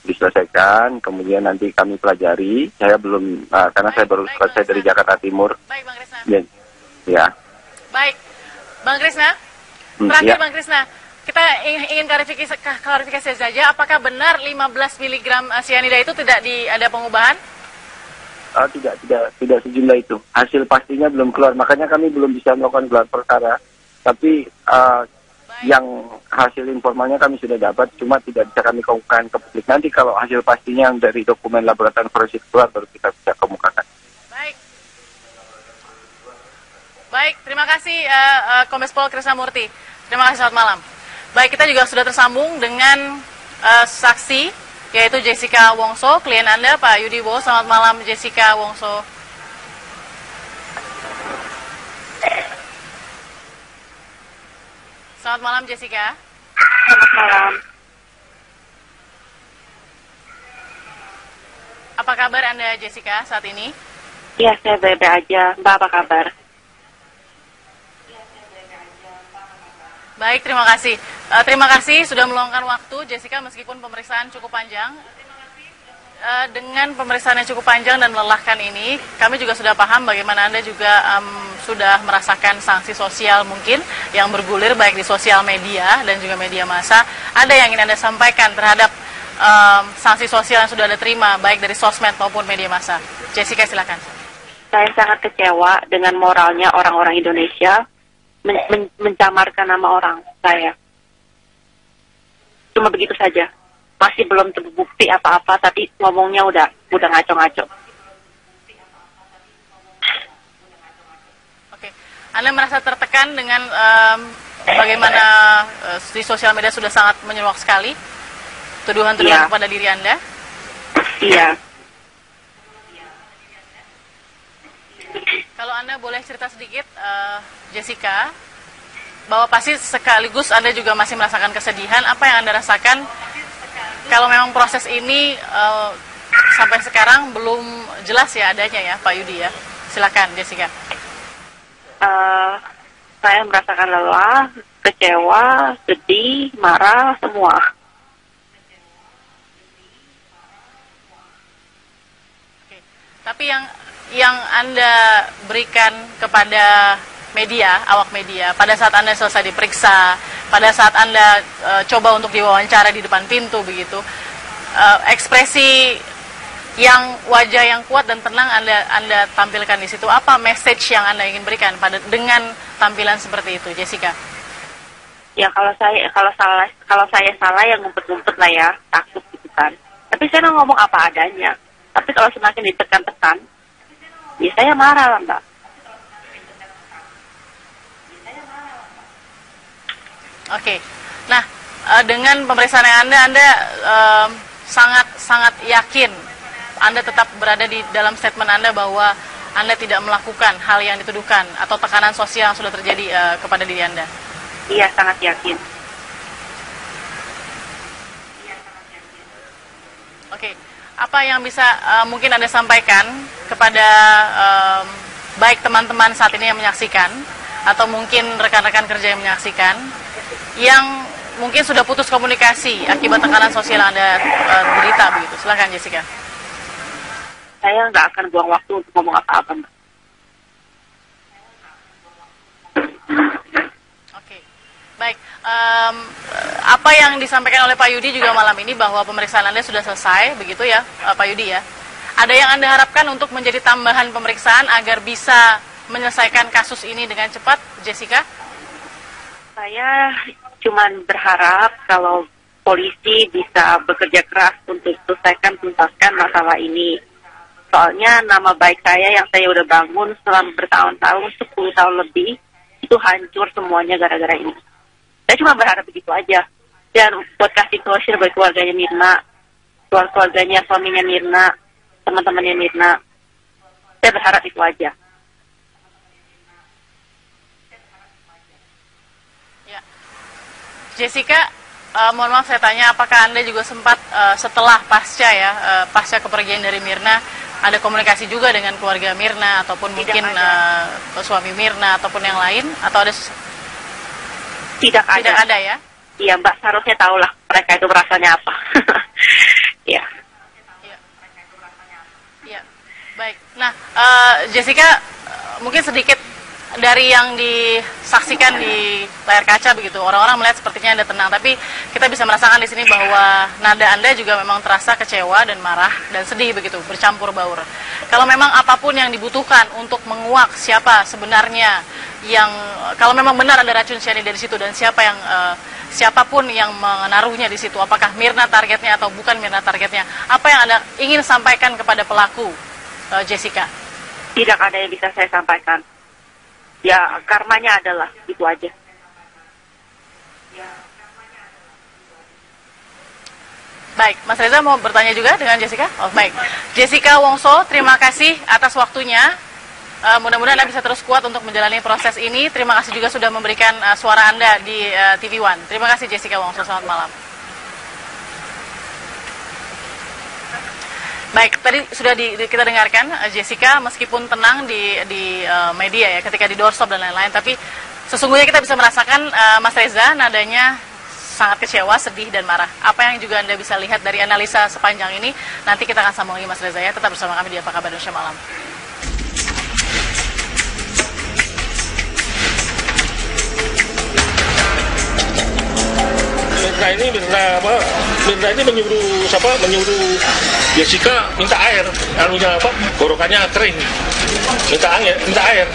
diselesaikan, kemudian nanti kami pelajari. Saya belum, karena saya baru selesai dari Jakarta Timur. Baik, Bang Krisna. Ya. Baik, Bang Krisna. Terakhir, ya. Bang Krisna. Kita ingin klarifikasi saja, apakah benar 15 mg cyanida itu tidak ada pengubahan? Tidak sejumlah itu. Hasil pastinya belum keluar, makanya kami belum bisa melakukan gelar perkara. Tapi yang hasil informalnya kami sudah dapat, cuma tidak bisa kami kemukakan ke publik. Nanti kalau hasil pastinya yang dari dokumen laboratorium forensik keluar, baru kita bisa kemukakan. Baik, terima kasih Kombes Pol Krisna Murti. Terima kasih, selamat malam. Baik, kita juga sudah tersambung dengan saksi, yaitu Jessica Wongso, klien Anda, Pak Yudi Wibowo. Selamat malam, Jessica Wongso. Selamat malam, Jessica. Selamat malam. Apa kabar Anda, Jessica, saat ini? Iya, saya baik-baik aja. Mbak, apa kabar? Baik, terima kasih. Terima kasih sudah meluangkan waktu, Jessica, meskipun pemeriksaan cukup panjang. Dengan pemeriksaan yang cukup panjang dan melelahkan ini, kami juga sudah paham bagaimana Anda juga sudah merasakan sanksi sosial mungkin yang bergulir baik di sosial media dan juga media massa. Ada yang ingin Anda sampaikan terhadap sanksi sosial yang sudah Anda terima baik dari sosmed maupun media massa? Jessica, silakan. Saya sangat kecewa dengan moralnya orang-orang Indonesia mencamarkan nama orang saya. Cuma begitu saja. Masih belum terbukti apa-apa, tapi ngomongnya udah ngaco-ngaco. Oke, Anda merasa tertekan dengan bagaimana di sosial media sudah sangat menyeruak sekali tuduhan-tuduhan kepada diri Anda? Iya. Kalau Anda boleh cerita sedikit, Jessica, bahwa pasti sekaligus Anda juga masih merasakan kesedihan. Apa yang Anda rasakan kalau memang proses ini sampai sekarang belum jelas ya adanya ya, Pak Yudi ya? Silakan, Jessica. Saya merasakan lelah, kecewa, sedih, marah, semua. Oke. Tapi yang Anda berikan kepada media, awak media, pada saat Anda selesai diperiksa, pada saat Anda coba untuk diwawancara di depan pintu begitu, ekspresi yang wajah yang kuat dan tenang Anda tampilkan di situ, apa message yang Anda ingin berikan dengan tampilan seperti itu, Jessica? Ya kalau saya salah ya ngumpet-ngumpet lah ya, takut gitu kan. Tapi saya ngomong apa adanya. Tapi kalau semakin ditekan-tekan, ya saya marah lah, Mbak. Oke, nah dengan pemeriksaan yang Anda sangat yakin Anda tetap berada di dalam statement Anda bahwa Anda tidak melakukan hal yang dituduhkan atau tekanan sosial yang sudah terjadi kepada diri Anda? Iya, sangat yakin. Oke, apa yang bisa mungkin Anda sampaikan kepada baik teman-teman saat ini yang menyaksikan atau mungkin rekan-rekan kerja yang menyaksikan yang mungkin sudah putus komunikasi akibat tekanan sosial yang Anda derita begitu? Silakan, Jessica. Saya nggak akan buang waktu untuk ngomong apa-apa, Mbak. Oke, baik. Apa yang disampaikan oleh Pak Yudi juga malam ini bahwa pemeriksaan Anda sudah selesai, begitu ya, Pak Yudi ya? Ada yang Anda harapkan untuk menjadi tambahan pemeriksaan agar bisa menyelesaikan kasus ini dengan cepat, Jessica? Saya cuman berharap kalau polisi bisa bekerja keras untuk tuntaskan masalah ini. Soalnya nama baik saya yang saya udah bangun selama bertahun-tahun, 10 tahun lebih, itu hancur semuanya gara-gara ini. Saya cuma berharap begitu aja. Dan buat kasih closure buat keluarganya Mirna, keluarganya suaminya Mirna, teman-temannya Mirna. Saya berharap itu aja. Jessica, mohon maaf saya tanya, apakah Anda juga sempat setelah pasca kepergian dari Mirna, ada komunikasi juga dengan keluarga Mirna ataupun mungkin suami Mirna ataupun yang lain, atau ada? Tidak ada ya? Iya, Mbak, seharusnya tahulah mereka itu rasanya apa. Iya. Iya. Baik. Nah, Jessica, mungkin sedikit dari yang disaksikan di layar kaca begitu, orang-orang melihat sepertinya Anda tenang, tapi kita bisa merasakan di sini bahwa nada Anda juga memang terasa kecewa dan marah dan sedih begitu, bercampur baur. Kalau memang apapun yang dibutuhkan untuk menguak siapa sebenarnya yang, kalau memang benar ada racun cyanida di situ dan siapapun yang menaruhnya di situ, apakah Mirna targetnya atau bukan Mirna targetnya, apa yang Anda ingin sampaikan kepada pelaku, Jessica? Tidak ada yang bisa saya sampaikan. Ya, karmanya adalah itu aja. Baik, Mas Reza mau bertanya juga dengan Jessica? Oh, baik. Jessica Wongso, terima kasih atas waktunya. Mudah-mudahan Anda bisa terus kuat untuk menjalani proses ini. Terima kasih juga sudah memberikan suara Anda di TV One. Terima kasih Jessica Wongso, selamat malam. Baik, tadi sudah kita dengarkan Jessica meskipun tenang di media ya ketika di doorstop dan lain-lain, tapi Sesungguhnya kita bisa merasakan Mas Reza nadanya sangat kecewa, sedih, dan marah. Apa yang juga Anda bisa lihat dari analisa sepanjang ini, nanti kita akan sambungi Mas Reza ya. Tetap bersama kami di Apa Kabar Indonesia Malam. Mirna ini menyuruh Jessica minta air, gorokannya kering, minta air.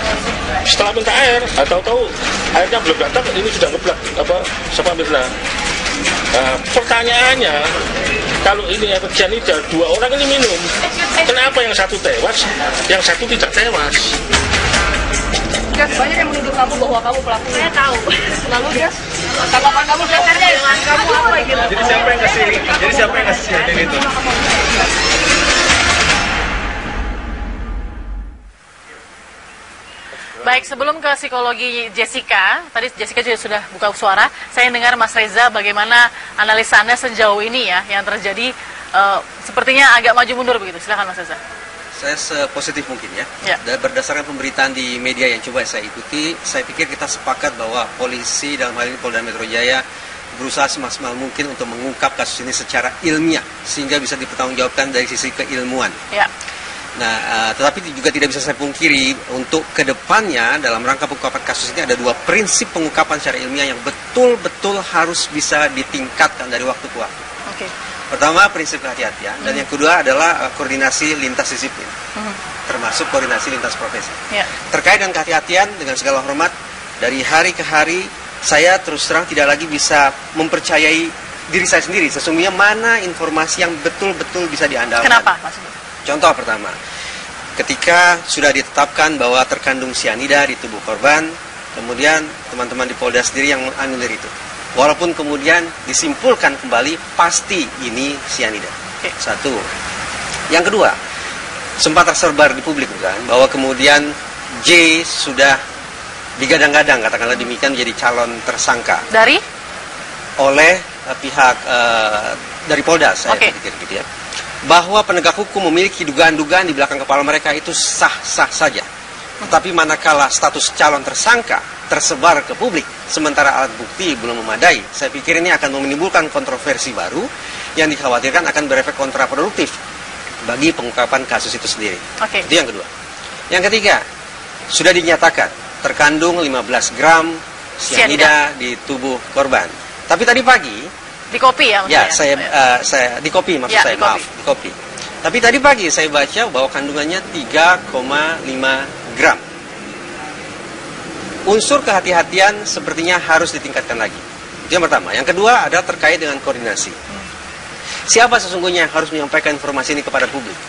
Setelah minta air, tahu-tahu airnya belum datang, ini sudah ngeblak sama Mirna. Pertanyaannya, kalau ini efek cyanida, 2 orang ini minum, kenapa yang satu tewas, yang satu tidak tewas? Jas, banyak yang menuduh kamu bahwa kamu pelakunya. Saya tahu. Lalu Jas, tanggapan kamu sebenarnya dengan kamu apa gitu? Jadi siapa yang ngasih sianin itu? Baik, sebelum ke psikologi Jessica, tadi Jessica juga sudah buka suara. Saya dengar Mas Reza bagaimana analisa Anda sejauh ini ya, yang terjadi sepertinya agak maju mundur begitu. Silakan Mas Reza. Saya sepositif mungkin ya. Dan berdasarkan pemberitaan di media yang coba saya ikuti, saya pikir kita sepakat bahwa polisi dalam hal ini Polda Metro Jaya berusaha semaksimal mungkin untuk mengungkap kasus ini secara ilmiah sehingga bisa dipertanggungjawabkan dari sisi keilmuan. Ya. Nah, tetapi juga tidak bisa saya pungkiri untuk kedepannya dalam rangka pengungkapan kasus ini ada 2 prinsip pengungkapan secara ilmiah yang betul-betul harus bisa ditingkatkan dari waktu ke waktu. Oke. Pertama, prinsip kehati-hatian, dan yang kedua adalah koordinasi lintas disiplin, termasuk koordinasi lintas profesi. Ya. Terkait dengan kehati-hatian, dengan segala hormat, dari hari ke hari, saya terus terang tidak lagi bisa mempercayai diri saya sendiri. Sesungguhnya mana informasi yang betul-betul bisa diandalkan. Kenapa maksudnya? Contoh pertama, ketika sudah ditetapkan bahwa terkandung sianida di tubuh korban, kemudian teman-teman di Polda sendiri yang menganulir itu. Walaupun kemudian disimpulkan kembali pasti ini sianida. Satu. Yang kedua, sempat tersebar di publik bukan bahwa kemudian J sudah digadang-gadang katakanlah demikian menjadi calon tersangka. Dari? Oleh pihak dari Polda saya pikir gitu ya. Bahwa penegak hukum memiliki dugaan-dugaan di belakang kepala mereka itu sah-sah saja. Tetapi manakala status calon tersangka tersebar ke publik, sementara alat bukti belum memadai, saya pikir ini akan menimbulkan kontroversi baru yang dikhawatirkan akan berefek kontraproduktif bagi pengungkapan kasus itu sendiri. Itu yang kedua. Yang ketiga, sudah dinyatakan terkandung 15 gram sianida di tubuh korban. Tapi tadi pagi di kopi ya? Ya, saya di kopi maksud saya, maaf, di kopi. Tapi tadi pagi saya baca bahwa kandungannya 3,5 gram. Unsur kehati-hatian sepertinya harus ditingkatkan lagi. Itu yang pertama. Yang kedua adalah terkait dengan koordinasi. Siapa sesungguhnya yang harus menyampaikan informasi ini kepada publik?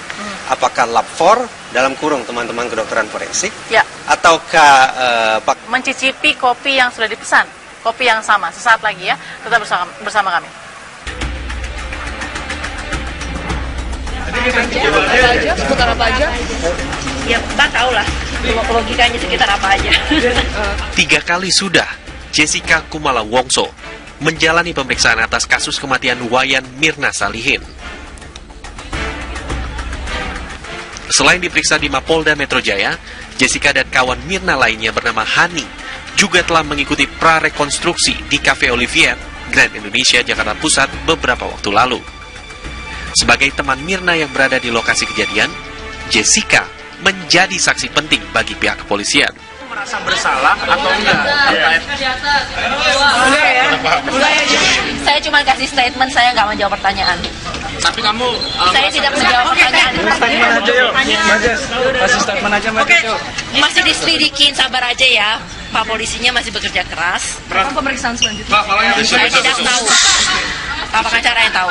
Apakah Lab 4 dalam kurung teman-teman kedokteran forensik? Ya. Ataukah mencicipi kopi yang sudah dipesan? Kopi yang sama. Sesaat lagi ya. Tetap bersama kami. Seputar apa aja? Ya, Mbak tahu lah. Logikanya sekitar apa aja. 3 kali sudah Jessica Kumala Wongso menjalani pemeriksaan atas kasus kematian Wayan Mirna Salihin. Selain diperiksa di Mapolda Metro Jaya, Jessica dan kawan Mirna lainnya bernama Hani juga telah mengikuti prarekonstruksi di Cafe Olivier, Grand Indonesia, Jakarta Pusat beberapa waktu lalu. Sebagai teman Mirna yang berada di lokasi kejadian, Jessica menjadi saksi penting bagi pihak kepolisian. Merasa bersalah atau enggak? Saya cuma kasih statement, saya nggak menjawab pertanyaan. Tapi kamu saya tidak menjawab pertanyaan. Statement aja yuk, kasih statement aja Mas. Masih diselidikin, sabar aja ya. Pak polisinya masih bekerja keras. Kapan pemeriksaan selanjutnya? Saya tidak tahu. Pak pengacara yang tahu.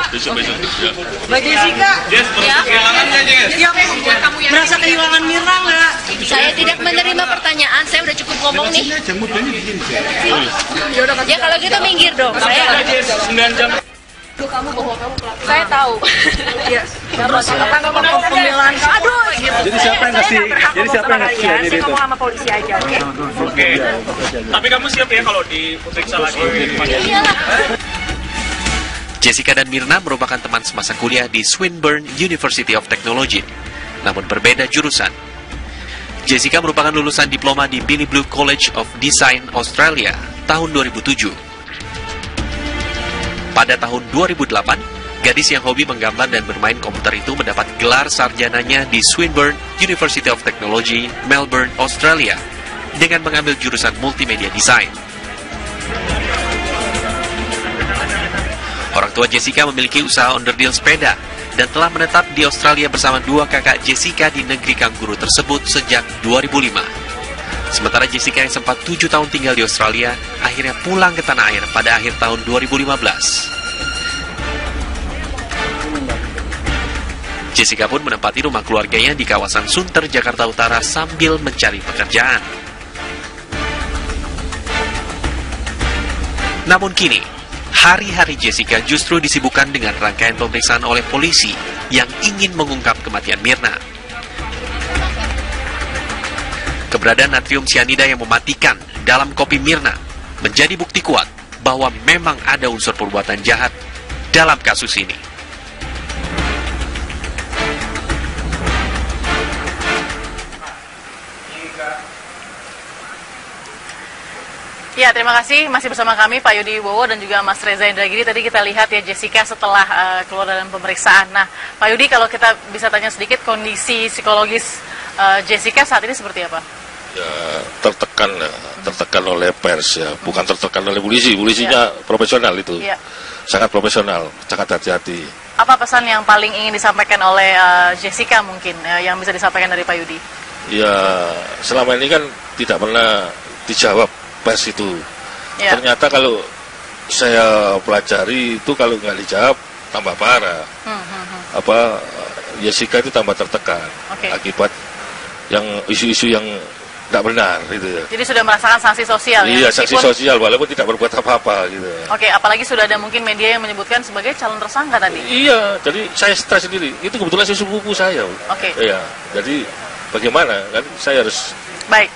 Mbak Jessica, ya, merasa kehilangan Mirna nggak? Saya tidak menerima pertanyaan, saya udah cukup ngomong nih. Ya kalau gitu minggir dong. Saya 9 jam. Kamu bahwa kamu pelaku. Saya tahu. Iya. Tanggapan pembelaan kamu. Jadi siapa yang ngasih? Jadi siapa yang ngasih Saya ngomong sama polisi aja, oke? Oke. Tapi kamu siap ya kalau diperiksa lagi? Jessica dan Mirna merupakan teman semasa kuliah di Swinburne University of Technology, namun berbeda jurusan. Jessica merupakan lulusan diploma di Billy Blue College of Design Australia tahun 2007. Pada tahun 2008, gadis yang hobi menggambar dan bermain komputer itu mendapat gelar sarjananya di Swinburne University of Technology, Melbourne, Australia, dengan mengambil jurusan multimedia design. Orang tua Jessica memiliki usaha onderdil sepeda dan telah menetap di Australia bersama dua kakak Jessica di negeri kanguru tersebut sejak 2005. Sementara Jessica yang sempat 7 tahun tinggal di Australia, akhirnya pulang ke tanah air pada akhir tahun 2015. Jessica pun menempati rumah keluarganya di kawasan Sunter, Jakarta Utara sambil mencari pekerjaan. Namun kini, hari-hari Jessica justru disibukkan dengan rangkaian pemeriksaan oleh polisi yang ingin mengungkap kematian Mirna. Keberadaan natrium sianida yang mematikan dalam kopi Mirna menjadi bukti kuat bahwa memang ada unsur perbuatan jahat dalam kasus ini. Ya, terima kasih. Masih bersama kami Pak Yudi Wibowo dan juga Mas Reza Indragiri. Tadi kita lihat ya Jessica setelah keluar dalam pemeriksaan. Nah, Pak Yudi, kalau kita bisa tanya sedikit kondisi psikologis Jessica saat ini seperti apa? Ya, tertekan oleh pers ya, bukan tertekan oleh polisi. Polisinya profesional itu, sangat profesional, sangat hati-hati. Apa pesan yang paling ingin disampaikan oleh Jessica mungkin yang bisa disampaikan dari Pak Yudi? Ya, selama ini kan tidak pernah dijawab pers itu. Ternyata kalau saya pelajari itu kalau nggak dijawab tambah parah. Jessica itu tambah tertekan akibat yang isu-isu yang tidak benar gitu ya. Jadi sudah merasakan sanksi sosial ya? Iya, sanksi sosial walaupun tidak berbuat apa-apa gitu. Oke, apalagi sudah ada mungkin media yang menyebutkan sebagai calon tersangka tadi. Iya, jadi saya stres sendiri. Itu kebetulan sepupu saya. Iya, jadi bagaimana kan saya harus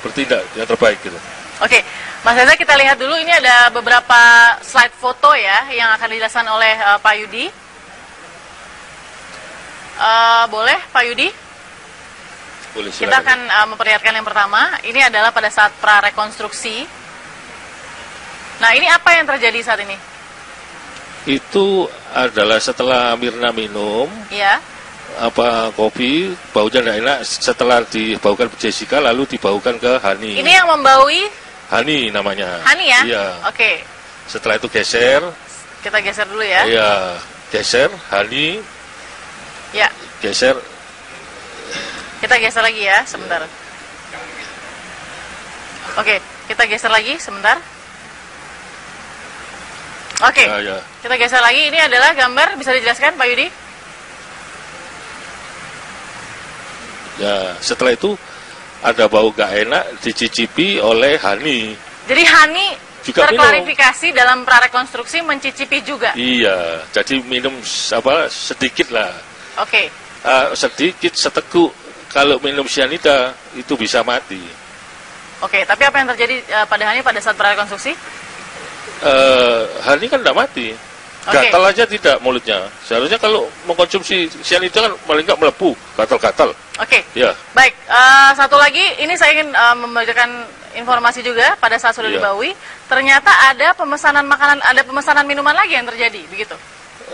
bertindak yang terbaik gitu. Oke, Mas Reza, kita lihat dulu ini ada beberapa slide foto ya yang akan dijelaskan oleh Pak Yudi. Boleh Pak Yudi? Boleh, kita akan memperlihatkan yang pertama. Ini adalah pada saat prarekonstruksi. Nah, ini apa yang terjadi saat ini? Itu adalah setelah Mirna minum kopi, baunya tidak enak. Setelah dibaukan ke Jessica, lalu dibaukan ke Hani. Ini yang membaui? Hani namanya. Hani ya? Iya. Oke. Setelah itu geser. Kita geser dulu ya. Iya, geser, Hani. Ya. Geser. Kita geser lagi ya, sebentar. Oke, kita geser lagi sebentar. Oke, kita geser lagi. Ini adalah gambar, bisa dijelaskan Pak Yudi? Ya, setelah itu ada bau gak enak dicicipi oleh Hani. Jadi Hani juga terklarifikasi minum. Dalam prarekonstruksi mencicipi juga? Iya, jadi minum sedikit lah. Oke. Sedikit, seteguk. Kalau minum sianida itu bisa mati. Oke, tapi apa yang terjadi pada Hani pada saat prarekonstruksi? Hani kan tidak mati. Gatal aja tidak mulutnya. Seharusnya kalau mengkonsumsi sianida kan paling nggak melepuh, gatal-gatal. Oke. Ya. Baik, satu lagi, ini saya ingin membacakan informasi juga pada saat sudah dibaui. Ternyata ada pemesanan makanan, ada pemesanan minuman lagi yang terjadi, begitu?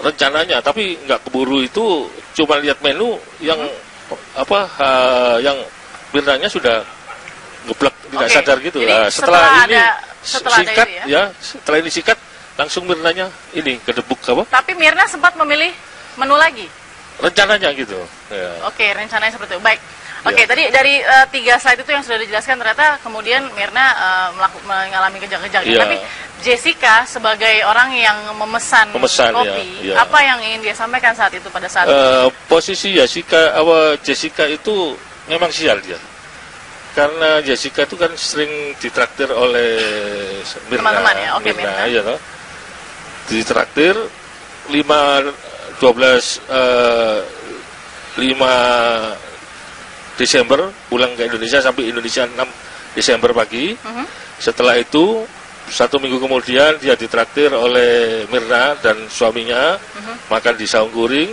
Rencananya, tapi nggak keburu itu. Cuma lihat menu yang yang Mirnanya sudah ngeblek, tidak sadar gitu. Jadi, setelah ini sikat ya? Setelah ini sikat langsung Mirnanya ini kedebuk apa? Tapi Mirna sempat memilih menu lagi? Rencananya gitu. Ya. Oke, rencananya seperti itu. Baik. Oke, tadi dari 3 slide itu yang sudah dijelaskan ternyata kemudian Mirna mengalami kejang-kejang. Ya. Tapi Jessica sebagai orang yang memesan kopi, apa yang ingin dia sampaikan saat itu pada saat posisi Jessica itu memang sial dia. Karena Jessica itu kan sering ditraktir oleh Mirna. Teman-teman ya, oke, Mirna. Iya, ditraktir 5 Desember pulang ke Indonesia sampai Indonesia 6 Desember pagi. Setelah itu 1 minggu kemudian dia ditraktir oleh Mirna dan suaminya makan di Saung Guring,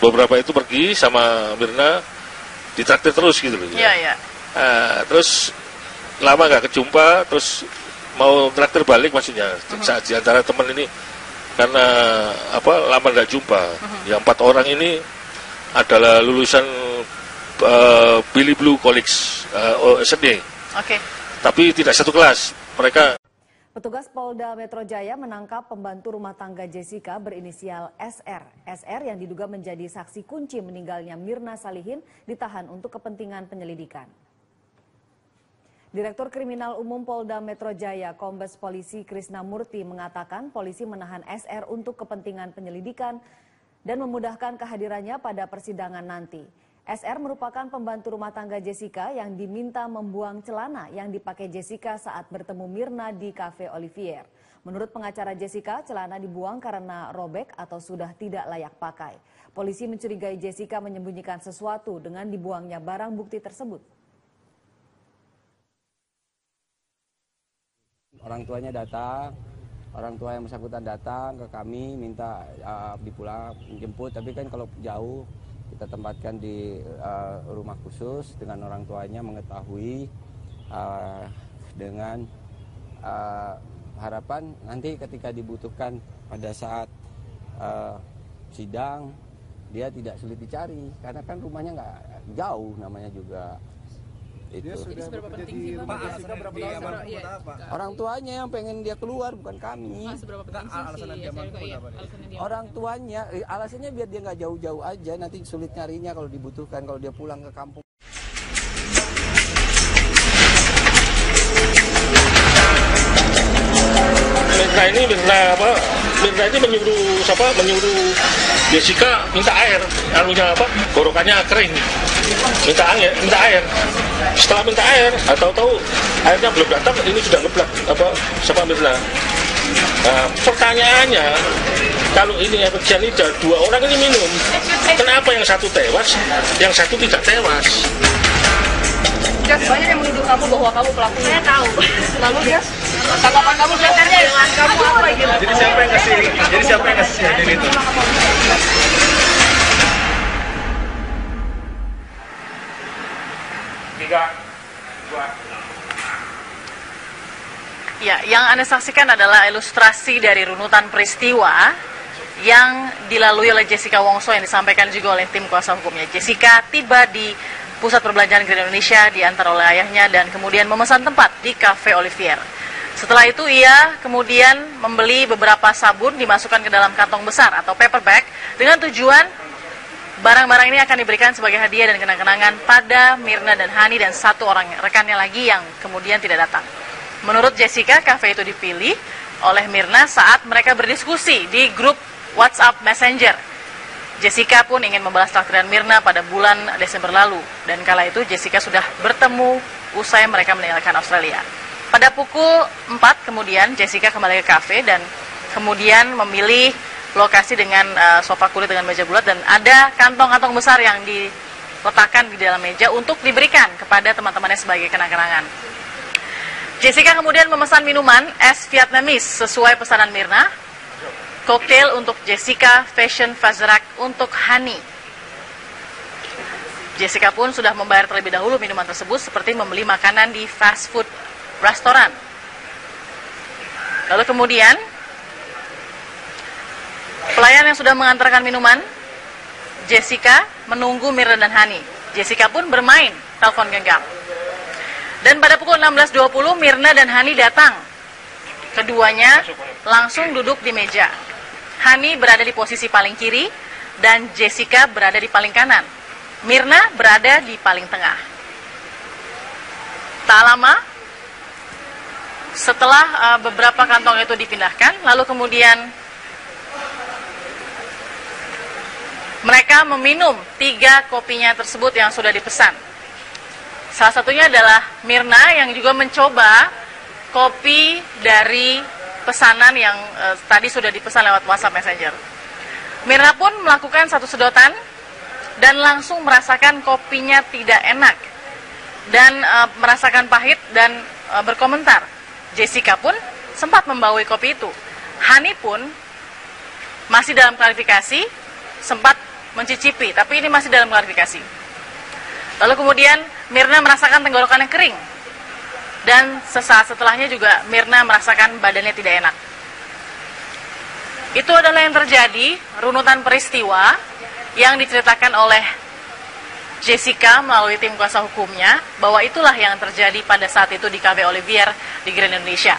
beberapa itu pergi sama Mirna ditraktir terus gitu loh. Iya. Terus lama nggak kejumpa, terus mau traktir balik maksudnya. Saat di antara teman ini karena lama nggak jumpa. Yang 4 orang ini adalah lulusan Billy Blue College OSD. Tapi tidak satu kelas. Mereka. Petugas Polda Metro Jaya menangkap pembantu rumah tangga Jessica berinisial SR. SR yang diduga menjadi saksi kunci meninggalnya Mirna Salihin ditahan untuk kepentingan penyelidikan. Direktur Kriminal Umum Polda Metro Jaya, Kombes Polisi Krisna Murti mengatakan polisi menahan SR untuk kepentingan penyelidikan dan memudahkan kehadirannya pada persidangan nanti. SR merupakan pembantu rumah tangga Jessica yang diminta membuang celana yang dipakai Jessica saat bertemu Mirna di Cafe Olivier. Menurut pengacara Jessica, celana dibuang karena robek atau sudah tidak layak pakai. Polisi mencurigai Jessica menyembunyikan sesuatu dengan dibuangnya barang bukti tersebut. Orang tuanya datang, orang tua yang bersangkutan datang ke kami minta dipulang jemput, tapi kan kalau jauh kita tempatkan di rumah khusus dengan orang tuanya mengetahui dengan harapan nanti ketika dibutuhkan pada saat sidang dia tidak sulit dicari karena kan rumahnya nggak jauh namanya juga. Itu. Seberapa penting sih Pak? Orang tuanya yang pengen dia keluar bukan kami. Seberapa penting sih Orang tuanya alasannya biar dia nggak jauh-jauh aja, nanti sulit nyarinya kalau dibutuhkan kalau dia pulang ke kampung. Mirna ini menyuruh Jessica minta air, gorokannya kering, minta air. Setelah minta air, tahu-tahu airnya belum datang, ini sudah ngeblak sama Mirna. Nah, pertanyaannya, kalau ini efek cyanida, 2 orang ini minum, kenapa yang satu tewas, yang satu tidak tewas? Jas, banyak yang menuduh kamu bahwa kamu pelakunya. Saya tahu. Lalu Jas, tanggapan kamu sebenarnya dengan kamu apa gitu? Jadi siapa yang kasih hadir itu? Ya, yang Anda saksikan adalah ilustrasi dari runutan peristiwa yang dilalui oleh Jessica Wongso yang disampaikan juga oleh tim kuasa hukumnya. Jessica tiba di Pusat Perbelanjaan Grand Indonesia diantar oleh ayahnya dan kemudian memesan tempat di Cafe Olivier. Setelah itu ia kemudian membeli beberapa sabun dimasukkan ke dalam kantong besar atau paper bag dengan tujuan barang-barang ini akan diberikan sebagai hadiah dan kenang-kenangan pada Mirna dan Hani dan 1 orang rekannya lagi yang kemudian tidak datang. Menurut Jessica, kafe itu dipilih oleh Mirna saat mereka berdiskusi di grup WhatsApp Messenger. Jessica pun ingin membalas traktiran Mirna pada bulan Desember lalu. Dan kala itu Jessica sudah bertemu usai mereka meninggalkan Australia. Pada pukul 4 kemudian Jessica kembali ke kafe dan kemudian memilih lokasi dengan sofa kulit dengan meja bulat dan ada kantong-kantong besar yang diletakkan di dalam meja untuk diberikan kepada teman-temannya sebagai kenang-kenangan. Jessica kemudian memesan minuman es Vietnamese sesuai pesanan Mirna, koktail untuk Jessica, fashion Fazerak untuk Hani. Jessica pun sudah membayar terlebih dahulu minuman tersebut seperti membeli makanan di fast food restoran. Lalu kemudian pelayan yang sudah mengantarkan minuman, Jessica menunggu Mirna dan Hani. Jessica pun bermain telepon genggam. Dan pada pukul 16.20 Mirna dan Hani datang. Keduanya langsung duduk di meja. Hani berada di posisi paling kiri dan Jessica berada di paling kanan. Mirna berada di paling tengah. Tak lama setelah beberapa kantong itu dipindahkan, lalu kemudian mereka meminum 3 kopinya tersebut yang sudah dipesan. Salah satunya adalah Mirna yang juga mencoba kopi dari pesanan yang tadi sudah dipesan lewat WhatsApp Messenger. Mirna pun melakukan 1 sedotan dan langsung merasakan kopinya tidak enak dan merasakan pahit dan berkomentar. Jessica pun sempat membawai kopi itu. Hani pun masih dalam klarifikasi, sempat mencicipi, tapi ini masih dalam klarifikasi. Lalu kemudian Mirna merasakan tenggorokannya kering. Dan sesaat setelahnya juga Mirna merasakan badannya tidak enak. Itu adalah yang terjadi, runutan peristiwa yang diceritakan oleh Jessica melalui tim kuasa hukumnya, bahwa itulah yang terjadi pada saat itu di Cafe Olivier di Grand Indonesia.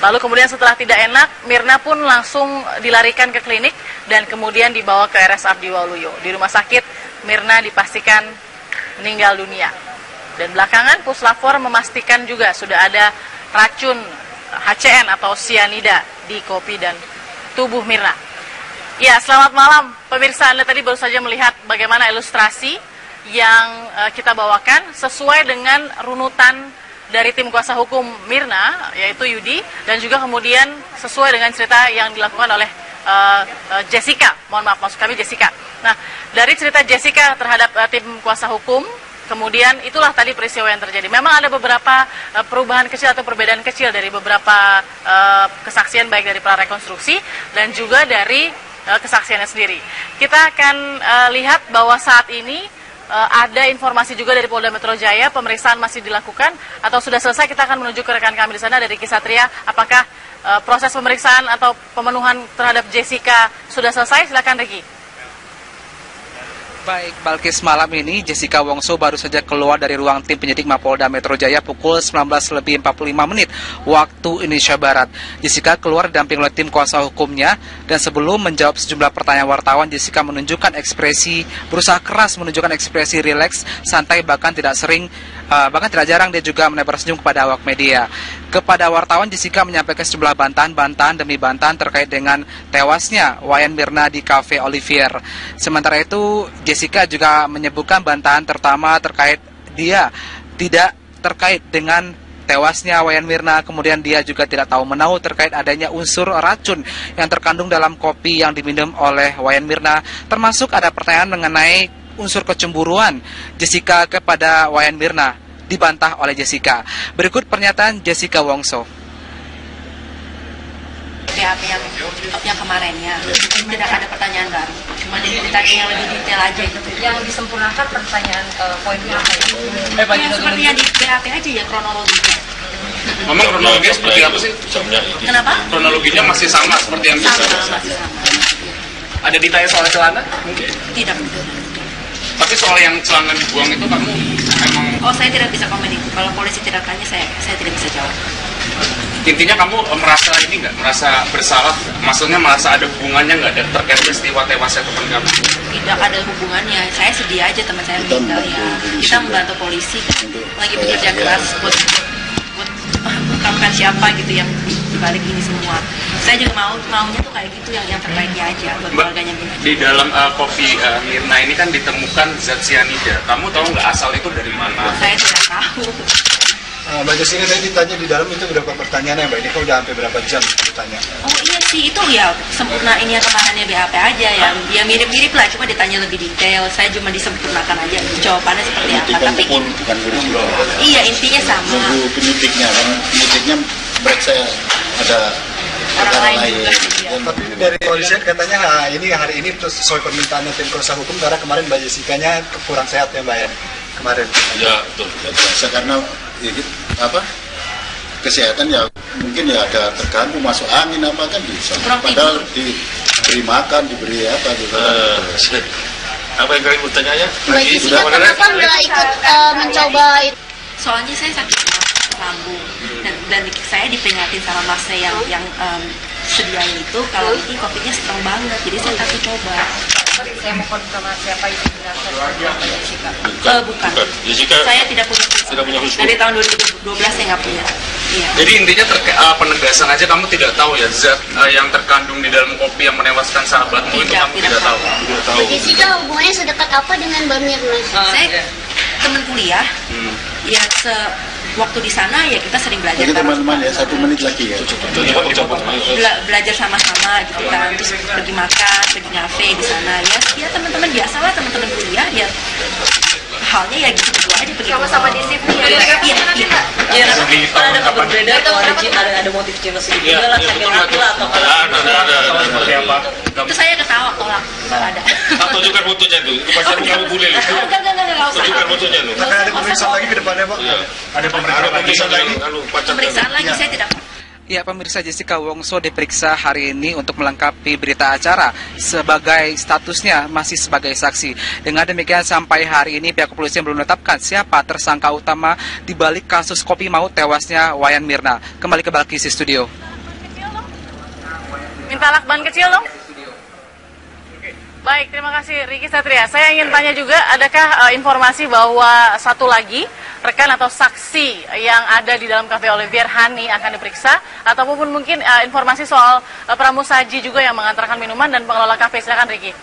Lalu kemudian setelah tidak enak, Mirna pun langsung dilarikan ke klinik dan kemudian dibawa ke RS Abdi Waluyo. Di rumah sakit, Mirna dipastikan meninggal dunia. Dan belakangan Puslapor memastikan juga sudah ada racun HCN atau sianida di kopi dan tubuh Mirna. Ya, selamat malam pemirsa. Anda tadi baru saja melihat bagaimana ilustrasi yang kita bawakan sesuai dengan runutan dari tim kuasa hukum Mirna, yaitu Yudi, dan juga kemudian sesuai dengan cerita yang dilakukan oleh Jessica. Mohon maaf, maksud kami Jessica. Nah, dari cerita Jessica terhadap tim kuasa hukum, kemudian itulah tadi peristiwa yang terjadi. Memang ada beberapa perubahan kecil atau perbedaan kecil dari beberapa kesaksian, baik dari prarekonstruksi dan juga dari kesaksiannya sendiri. Kita akan lihat bahwa saat ini ada informasi juga dari Polda Metro Jaya, pemeriksaan masih dilakukan atau sudah selesai. Kita akan menuju ke rekan kami di sana, dari Kisatria. Apakah proses pemeriksaan atau pemenuhan terhadap Jessica sudah selesai? Silakan Riki. Baik, Balkis, malam ini Jessica Wongso baru saja keluar dari ruang tim penyidik Mapolda Metro Jaya pukul 19.45 waktu Indonesia Barat. Jessica keluar didampingi oleh tim kuasa hukumnya, dan sebelum menjawab sejumlah pertanyaan wartawan, Jessica menunjukkan ekspresi, berusaha keras menunjukkan ekspresi rileks, santai, bahkan tidak jarang dia juga menebar senyum kepada awak media. Kepada wartawan, Jessica menyampaikan sejumlah bantahan demi bantahan terkait dengan tewasnya Wayan Mirna di Cafe Olivier. Sementara itu, Jessica juga menyebutkan bantahan pertama terkait dia tidak terkait dengan tewasnya Wayan Mirna, kemudian dia juga tidak tahu menahu terkait adanya unsur racun yang terkandung dalam kopi yang diminum oleh Wayan Mirna, termasuk ada pertanyaan mengenai unsur kecemburuan Jessica kepada Wayan Mirna, dibantah oleh Jessica. Berikut pernyataan Jessica Wongso. BAP yang kemarinnya tidak ada pertanyaan baru, cuma ditanya yang lebih detail aja gitu. Yang disempurnakan pertanyaan poinnya apa itu? Seperti yang di BAP aja ya, kronologinya. Memang kronologinya seperti apa sih? Kenapa? Kronologinya masih sama seperti yang bisa. Masih sama. Ada ditanya soal celana? Tidak. Tapi soal yang celana dibuang itu kamu emang... Oh, saya tidak bisa komen itu. Kalau polisi tidak tanya, saya tidak bisa jawab. Intinya kamu merasa ini nggak? Merasa bersalah? Maksudnya merasa ada hubungannya nggak terkait peristiwa tewasnya teman kamu? Tidak ada hubungannya. Saya sedih aja teman saya meninggal ya. Kita membantu polisi kan. Lagi bekerja keras buat mengungkapkan siapa gitu yang dibalik ini semua. Saya juga maunya tuh kayak gitu yang terbaiknya aja buat keluarganya Mirna. Di dalam kopi Mirna ini kan ditemukan zat sianida. Kamu tahu nggak asal itu dari mana? Saya tidak tahu. Mbak Jessica, saya ditanya di dalam itu berapa pertanyaan ya Mbak? Ini kok udah hampir berapa jam ditanya? Oh iya sih, itu ya sempurna ini yang kemarinnya BAP aja ya mirip-mirip lah, cuma ditanya lebih detail. Saya cuma disempurnakan aja jawabannya seperti apa. Tapi iya intinya sama. Nunggu penyidiknya, kan penyidiknya mereka saya ada orang lain juga. Tapi dari polisian katanya ini hari ini terus sesuai permintaannya tim kuasa hukum, karena kemarin Mbak Jessica-nya kurang sehat ya Mbak ya? Kemarin. Ya betul. Ya, karena apa kesehatan ya mungkin ya ada terganggu, masuk angin apa kan bisa. Padahal diberi makan, diberi apa gitu. Apa yang kalian bertanya ya? Mbak Jessica kenapa nggak ikut mencoba itu? Soalnya saya sakit lambung dan saya diperingatin sama masnya yang sediain itu kalau ini kopinya strong banget, jadi saya takut coba. Saya mau konfirmasi apa itu berdasarkan Jessica? Bukan. Jessica, saya tidak punya hukum. Dari tahun 2012 saya nggak punya. Iya. Jadi intinya penegasan aja, kamu tidak tahu ya zat yang terkandung di dalam kopi yang menewaskan sahabatmu itu kamu tidak tahu. Jessica hubungannya sedekat apa dengan Mbak Mirna? Saya teman kuliah. Ya waktu di sana ya kita sering belajar. Jadi teman-teman ya 1 menit lagi ya. Belajar sama-sama gitu kan, terus pergi makan, pergi ngafe di sana ya teman-teman biasa lah, teman-teman kuliah ya halnya ya gitu aja, pergi sama-sama di sini ya. Iya. Ada kabar beredar kalau ada motif jenis gitu lah, sakit hati lah atau ada seperti apa? Itu saya ketawa tolak, nggak ada. Atau tunjukkan fotonya tuh. Itu pacar kamu bule itu. Tunjukkan fotonya tuh. Ada pemeriksaan lagi ke depannya, Pak? Ada pemeriksaan lagi. Pemeriksaan lagi saya tidak. Ya, pemirsa, Jessica Wongso diperiksa hari ini untuk melengkapi berita acara sebagai statusnya masih sebagai saksi. Dengan demikian sampai hari ini pihak kepolisian belum menetapkan siapa tersangka utama di balik kasus kopi maut tewasnya Wayan Mirna. Kembali ke Balkis di studio. Minta lakban kecil dong. Baik, terima kasih Riki Satria. Saya ingin tanya juga, adakah informasi bahwa satu lagi rekan atau saksi yang ada di dalam Cafe Olivier, Hani, akan diperiksa, ataupun mungkin informasi soal pramusaji juga yang mengantarkan minuman dan pengelola kafe. Silakan Riki.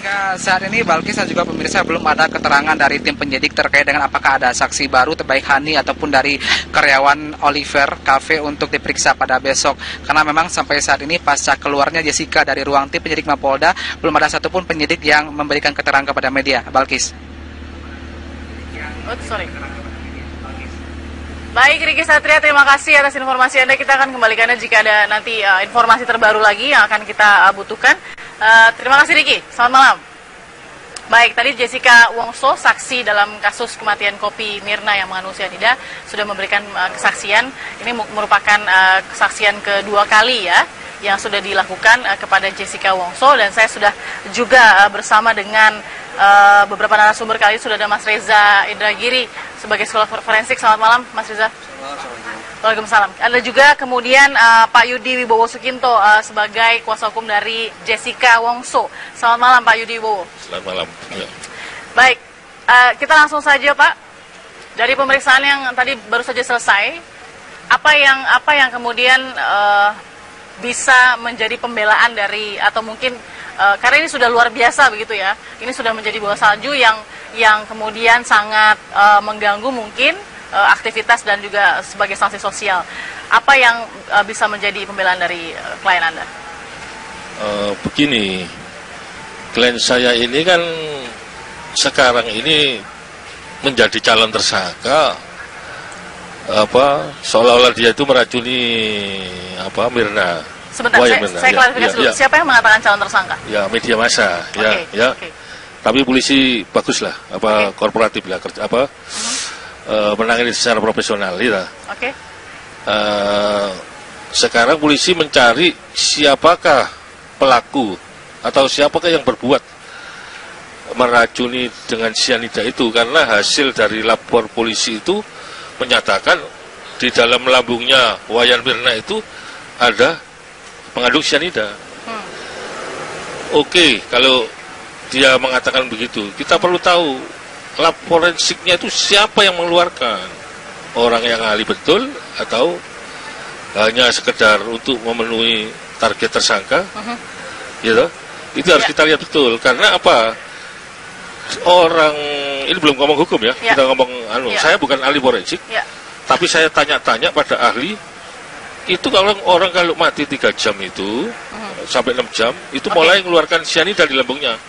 Hingga saat ini Balkis dan juga pemirsa belum ada keterangan dari tim penyidik terkait dengan apakah ada saksi baru terbaik Hani ataupun dari karyawan Olivier Cafe untuk diperiksa pada besok. Karena memang sampai saat ini pasca keluarnya Jessica dari ruang tim penyidik Mapolda belum ada satupun penyidik yang memberikan keterangan kepada media. Balkis. Baik, Riki Satria, terima kasih atas informasi Anda. Kita akan kembalikannya jika ada nanti informasi terbaru lagi yang akan kita butuhkan. Terima kasih Riki, selamat malam. Baik, tadi Jessica Wongso, saksi dalam kasus kematian kopi Mirna yang mengandung cyanida, sudah memberikan kesaksian. Ini merupakan kesaksian kedua kali ya yang sudah dilakukan kepada Jessica Wongso, dan saya sudah juga bersama dengan beberapa narasumber kali. Sudah ada Mas Reza Indragiri sebagai psikolog forensik. Selamat malam Mas Reza. Waalaikumsalam. Ada juga kemudian Pak Yudi Wibowo Sukinto sebagai kuasa hukum dari Jessica Wongso. Selamat malam Pak Yudi Wibowo. Selamat malam. Ya. Baik, kita langsung saja Pak. Dari pemeriksaan yang tadi baru saja selesai, apa yang kemudian bisa menjadi pembelaan dari, atau mungkin karena ini sudah luar biasa begitu ya, ini sudah menjadi bola salju yang kemudian sangat mengganggu mungkin aktivitas dan juga sebagai sanksi sosial. Apa yang bisa menjadi pembelaan dari klien Anda? Begini, klien saya ini kan sekarang ini menjadi calon tersangka, seolah-olah dia itu meracuni Mirna. Sebentar, saya klarifikasi dulu. Siapa yang mengatakan calon tersangka? Ya, media massa, Tapi polisi baguslah, korporatif lah, menangani secara profesional, ya. Sekarang polisi mencari siapakah pelaku atau siapakah yang berbuat meracuni dengan cyanida itu, karena hasil dari lapor polisi itu menyatakan di dalam lambungnya Wayan Mirna itu ada pengandung cyanida. Oke, kalau dia mengatakan begitu, kita perlu tahu lab forensiknya itu siapa yang mengeluarkan, orang yang ahli betul atau hanya sekedar untuk memenuhi target tersangka, gitu. Itu harus kita lihat betul, karena apa? Orang ini belum ngomong hukum ya, kita ngomong saya bukan ahli forensik, tapi saya tanya-tanya pada ahli. Itu kalau mati 3 jam itu sampai 6 jam itu mulai mengeluarkan cyanida di lambungnya.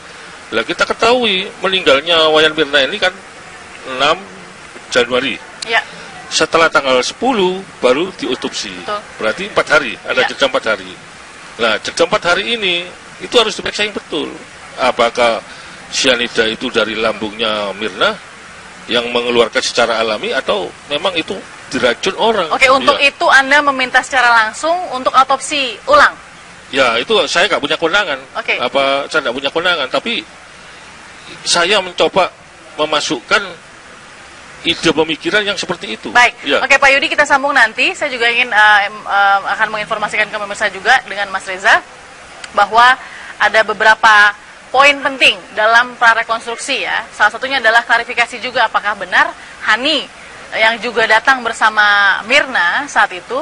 Lah kita ketahui meninggalnya Wayan Mirna ini kan 6 Januari. Setelah tanggal 10 baru diotopsi. Berarti 4 hari, ada jeda 4 hari. Nah, jeda 4 hari ini itu harus diperiksa yang betul. Apakah cyanida itu dari lambungnya Mirna yang mengeluarkan secara alami atau memang itu diracun orang. Oke, untuk itu Anda meminta secara langsung untuk autopsi ulang? Ya, itu saya nggak punya kewenangan. Saya nggak punya kewenangan, tapi saya mencoba memasukkan ide pemikiran yang seperti itu. Baik, Oke Pak Yudi, kita sambung nanti. Saya juga ingin akan menginformasikan ke pemirsa juga dengan Mas Reza bahwa ada beberapa poin penting dalam prarekonstruksi ya. Salah satunya adalah klarifikasi juga apakah benar Hani yang juga datang bersama Mirna saat itu